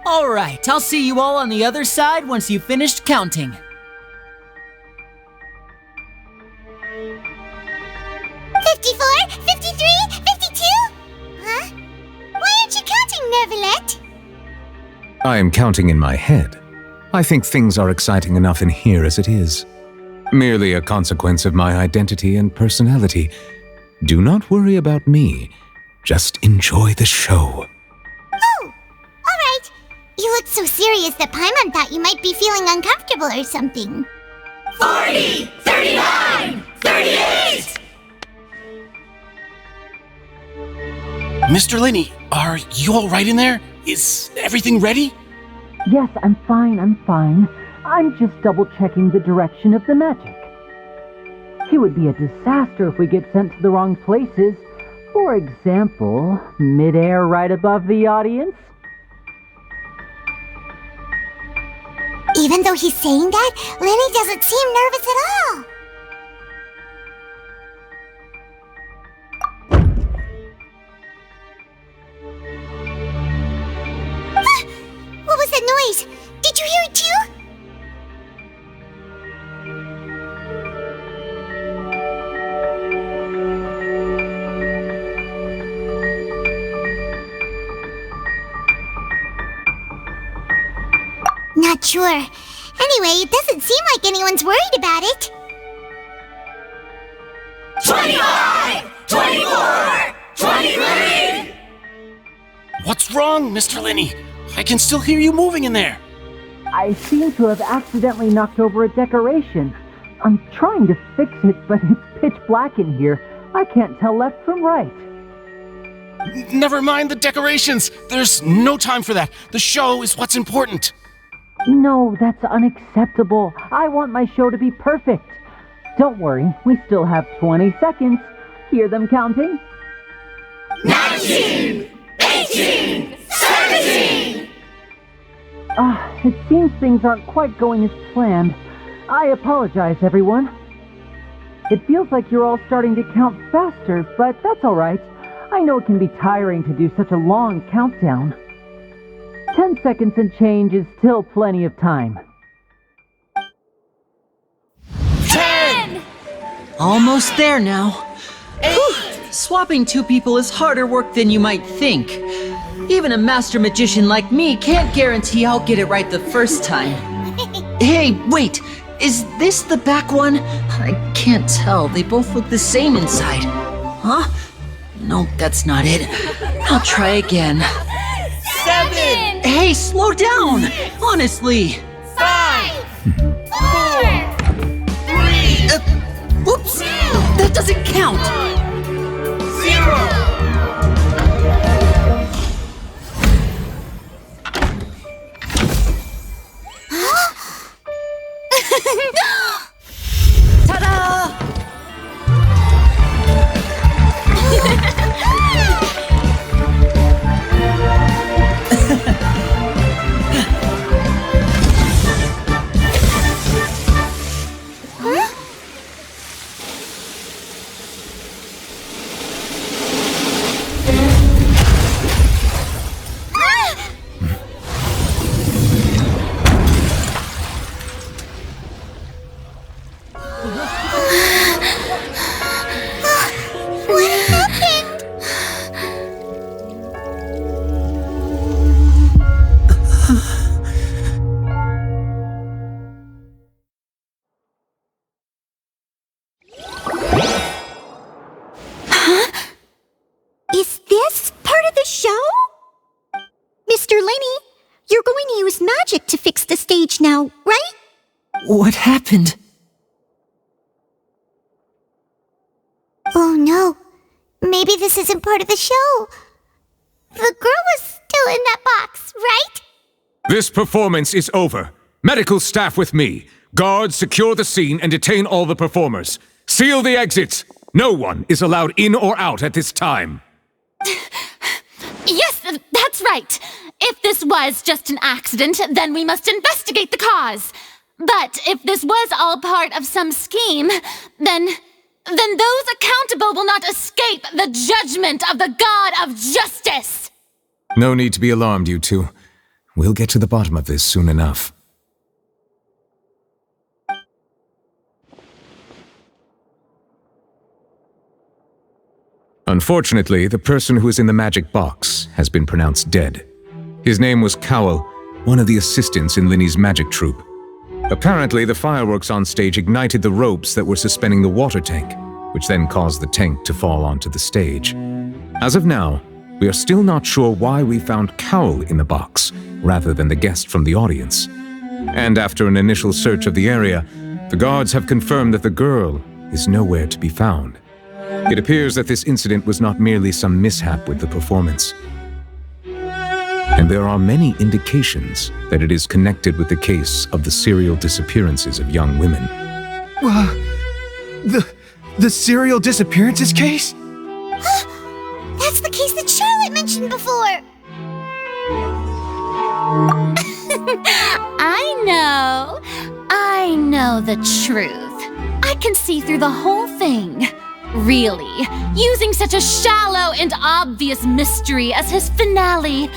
All right, I'll see you all on the other side once you've finished counting. 54, 53, 52? Huh? Why aren't you counting, Nervalette? I am counting in my head. I think things are exciting enough in here as it is. Merely a consequence of my identity and personality. Do not worry about me. Just enjoy the show. Oh, all right. You look so serious that Paimon thought you might be feeling uncomfortable or something. 40, 39, 38! Mr. Linney, are you all right in there? Is everything ready? Yes, I'm fine. I'm just double-checking the direction of the magic. It would be a disaster if we get sent to the wrong places. For example, mid-air right above the audience. Even though he's saying that, Lenny doesn't seem nervous at all. What was that noise? Did you hear it too? Not sure. Anyway, it doesn't seem like anyone's worried about it. 25! 24! 23! What's wrong, Mr. Linney? I can still hear you moving in there. I seem to have accidentally knocked over a decoration. I'm trying to fix it, but it's pitch black in here. I can't tell left from right. Never mind the decorations. There's no time for that. The show is what's important. No, that's unacceptable. I want my show to be perfect. Don't worry, we still have 20 seconds. Hear them counting? 19! 18! 17! It seems things aren't quite going as planned. I apologize, everyone. It feels like you're all starting to count faster, but that's alright. I know it can be tiring to do such a long countdown. 10 seconds and change is still plenty of time. 10! Almost there now. Whew. Swapping two people is harder work than you might think. Even a master magician like me can't guarantee I'll get it right the first time. Hey, wait! Is this the back one? I can't tell. They both look the same inside. Huh? No, that's not it. I'll try again. 7! Hey, slow down! Honestly! 5! 4! 3! Whoops! That doesn't count! 0! Ta-da! Is this part of the show? Mr. Lenny, you're going to use magic to fix the stage now, right? What happened? Oh no. Maybe this isn't part of the show. The girl was still in that box, right? This performance is over. Medical staff with me. Guards, secure the scene and detain all the performers. Seal the exits. No one is allowed in or out at this time. Yes, that's right. If this was just an accident, then we must investigate the cause. But if this was all part of some scheme, then those accountable will not escape the judgment of the God of Justice. No need to be alarmed, you two. We'll get to the bottom of this soon enough. Unfortunately, the person who is in the magic box has been pronounced dead. His name was Cowell, one of the assistants in Linny's magic troupe. Apparently, the fireworks on stage ignited the ropes that were suspending the water tank, which then caused the tank to fall onto the stage. As of now, we are still not sure why we found Cowell in the box, rather than the guest from the audience. And after an initial search of the area, the guards have confirmed that the girl is nowhere to be found. It appears that this incident was not merely some mishap with the performance. and there are many indications that it is connected with the case of the serial disappearances of young women. The serial disappearances case? That's the case that Charlotte mentioned before. I know the truth. I can see through the whole thing. Really, using such a shallow and obvious mystery as his finale.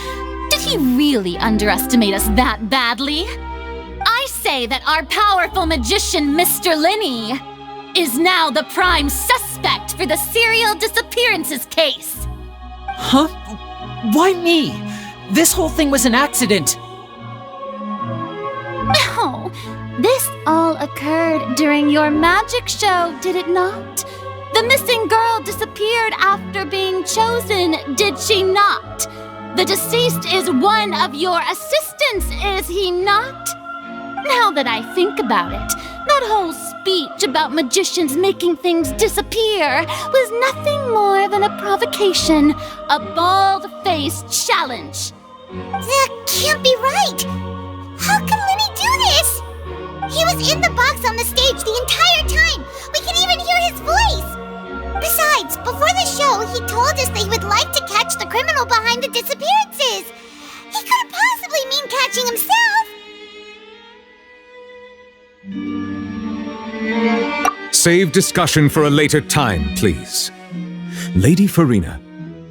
Did he really underestimate us that badly? I say that our powerful magician, Mr. Linney, is now the prime suspect for the serial disappearances case. Huh? Why me? This whole thing was an accident. No, this all occurred during your magic show, did it not? The missing girl disappeared after being chosen, did she not? The deceased is one of your assistants, is he not? Now that I think about it, that whole speech about magicians making things disappear was nothing more than a provocation, a bald-faced challenge. That can't be right! How can Linney do this? He was in the box on the stage the entire time! We can even hear his voice! Besides, before the show, he told us that he would like to catch the criminal behind the disappearances! He couldn't possibly mean catching himself! Save discussion for a later time, please. Lady Farina,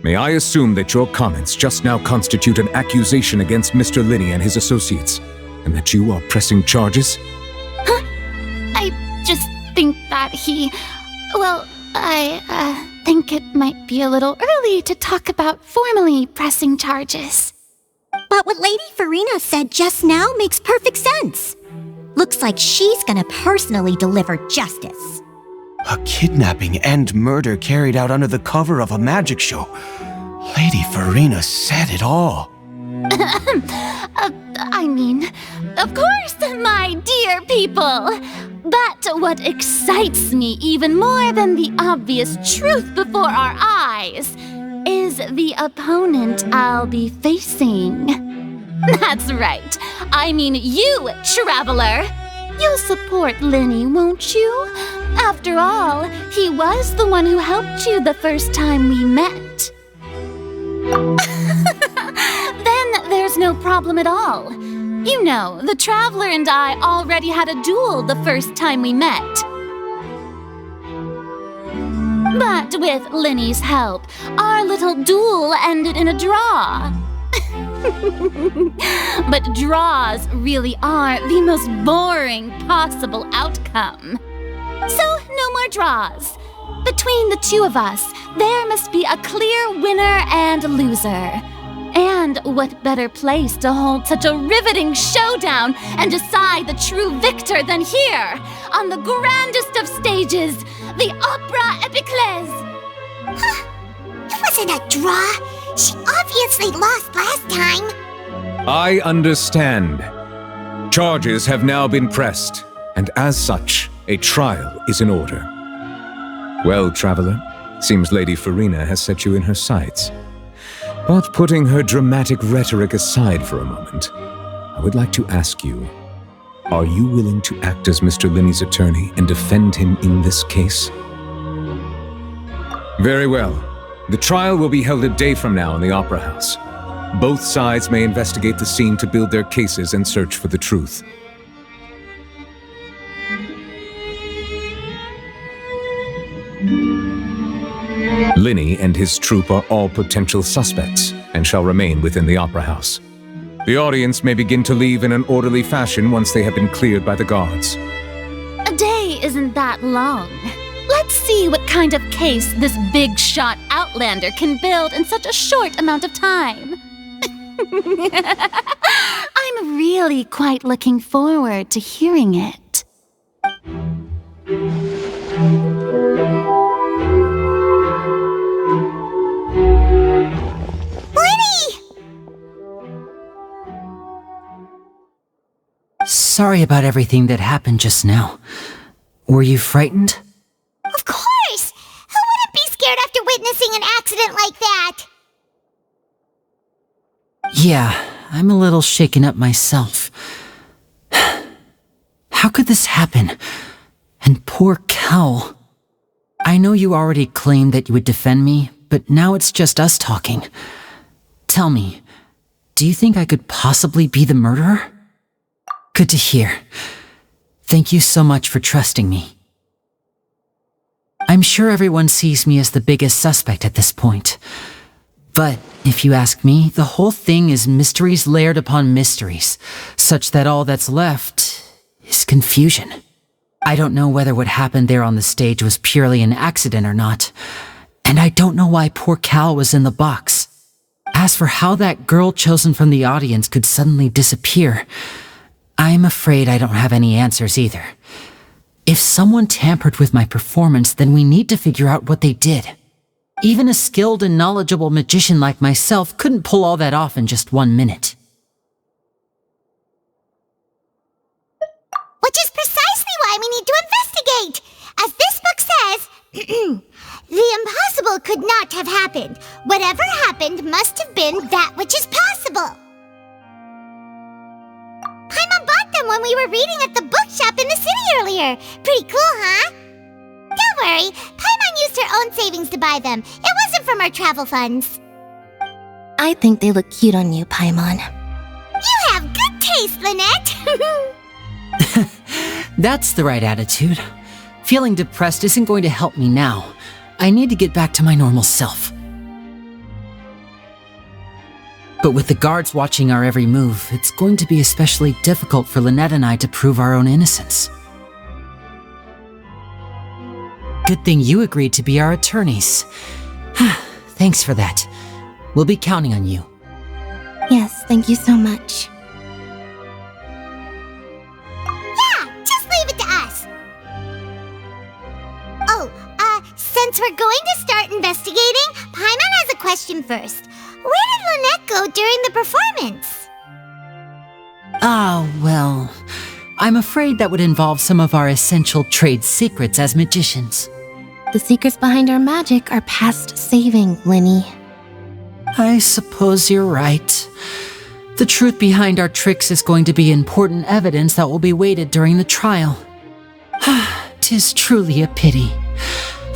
may I assume that your comments just now constitute an accusation against Mr. Linney and his associates, and that you are pressing charges? Huh? I just think that I think it might be a little early to talk about formally pressing charges. But what Lady Farina said just now makes perfect sense. Looks like she's gonna personally deliver justice. A kidnapping and murder carried out under the cover of a magic show. Lady Farina said it all. Of course, my dear people. But what excites me even more than the obvious truth before our eyes is the opponent I'll be facing. That's right. I mean you, traveler. You'll support Linney, won't you? After all, he was the one who helped you the first time we met. Then there's no problem at all. You know, the Traveler and I already had a duel the first time we met. But with Linney's help, our little duel ended in a draw. But draws really are the most boring possible outcome. So, no more draws. Between the two of us, there must be a clear winner and loser. And what better place to hold such a riveting showdown and decide the true victor than here, on the grandest of stages, the Opera Epiclese. Huh? It wasn't a draw. She obviously lost last time. I understand. Charges have now been pressed, and as such, a trial is in order. Well, Traveler, seems Lady Farina has set you in her sights. But putting her dramatic rhetoric aside for a moment, I would like to ask you, are you willing to act as Mr. Linney's attorney and defend him in this case? Very well. The trial will be held a day from now in the Opera House. Both sides may investigate the scene to build their cases and search for the truth. Linney and his troupe are all potential suspects and shall remain within the Opera House. The audience may begin to leave in an orderly fashion once they have been cleared by the guards. A day isn't that long. Let's see what kind of case this big-shot outlander can build in such a short amount of time. I'm really quite looking forward to hearing it. Sorry about everything that happened just now. Were you frightened? Of course! Who wouldn't be scared after witnessing an accident like that? Yeah, I'm a little shaken up myself. How could this happen? And poor Cal. I know you already claimed that you would defend me, but now it's just us talking. Tell me, do you think I could possibly be the murderer? Good to hear. Thank you so much for trusting me. I'm sure everyone sees me as the biggest suspect at this point. But if you ask me, the whole thing is mysteries layered upon mysteries, such that all that's left is confusion. I don't know whether what happened there on the stage was purely an accident or not, and I don't know why poor Cal was in the box. As for how that girl chosen from the audience could suddenly disappear, I'm afraid I don't have any answers either. If someone tampered with my performance, then we need to figure out what they did. Even a skilled and knowledgeable magician like myself couldn't pull all that off in just 1 minute. Which is precisely why we need to investigate! As this book says, the impossible could not have happened. Whatever happened must have been that which is possible. Paimon bought them when we were reading at the bookshop in the city earlier. Pretty cool, huh? Don't worry, Paimon used her own savings to buy them. It wasn't from our travel funds. I think they look cute on you, Paimon. You have good taste, Lynette! That's the right attitude. Feeling depressed isn't going to help me now. I need to get back to my normal self. But with the guards watching our every move, it's going to be especially difficult for Lynette and I to prove our own innocence. Good thing you agreed to be our attorneys. Thanks for that. We'll be counting on you. Yes, thank you so much. Just leave it to us. Oh, since we're going to start investigating, Paimon has a question first. Where did Lynette go during the performance? Well, I'm afraid that would involve some of our essential trade secrets as magicians. The secrets behind our magic are past saving, Linny. I suppose you're right. The truth behind our tricks is going to be important evidence that will be weighted during the trial. 'Tis truly a pity.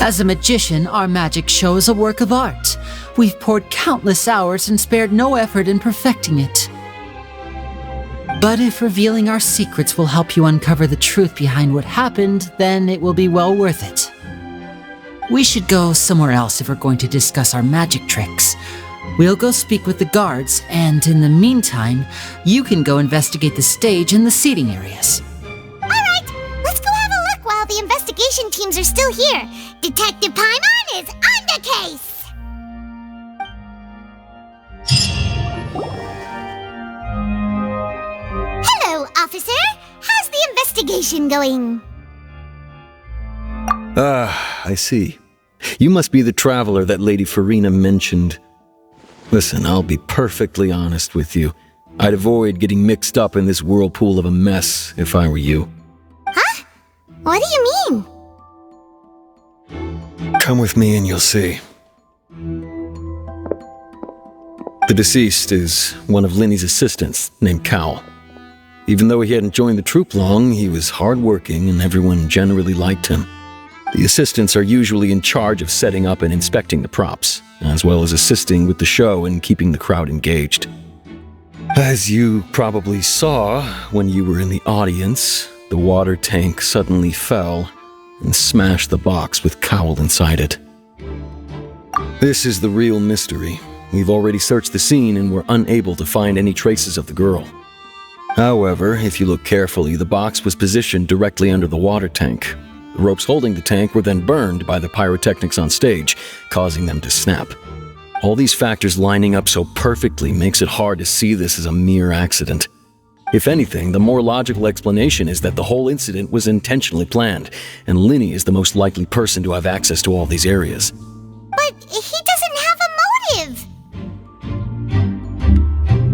As a magician, our magic show is a work of art. We've poured countless hours and spared no effort in perfecting it. But if revealing our secrets will help you uncover the truth behind what happened, then it will be well worth it. We should go somewhere else if we're going to discuss our magic tricks. We'll go speak with the guards, and in the meantime, you can go investigate the stage and the seating areas. Alright, let's go have a look while the investigation teams are still here. Detective Paimon is on the case! Hello, officer! How's the investigation going? I see. You must be the traveler that Lady Farina mentioned. Listen, I'll be perfectly honest with you. I'd avoid getting mixed up in this whirlpool of a mess if I were you. Huh? What do you mean? Come with me and you'll see. The deceased is one of Linny's assistants, named Cal. Even though he hadn't joined the troupe long, he was hardworking and everyone generally liked him. The assistants are usually in charge of setting up and inspecting the props, as well as assisting with the show and keeping the crowd engaged. As you probably saw when you were in the audience, the water tank suddenly fell and smashed the box with Cowl inside it. This is the real mystery. We've already searched the scene and were unable to find any traces of the girl. However, if you look carefully, the box was positioned directly under the water tank. The ropes holding the tank were then burned by the pyrotechnics on stage, causing them to snap. All these factors lining up so perfectly makes it hard to see this as a mere accident. If anything, the more logical explanation is that the whole incident was intentionally planned, and Linny is the most likely person to have access to all these areas. But he doesn't have a motive!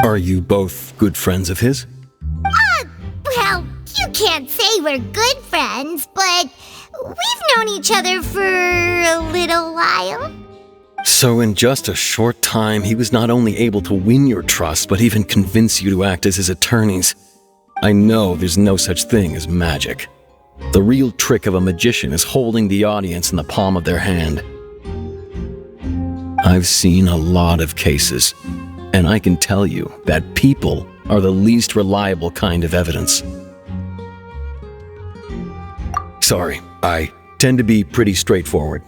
Are you both good friends of his? Well, you can't say we're good friends, but we've known each other for a little while. So in just a short time, he was not only able to win your trust, but even convince you to act as his attorneys. I know there's no such thing as magic. The real trick of a magician is holding the audience in the palm of their hand. I've seen a lot of cases, and I can tell you that people are the least reliable kind of evidence. Sorry, I tend to be pretty straightforward.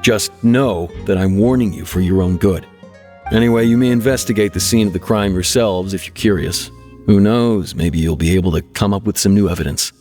Just know that I'm warning you for your own good. Anyway, you may investigate the scene of the crime yourselves if you're curious. Who knows, maybe you'll be able to come up with some new evidence.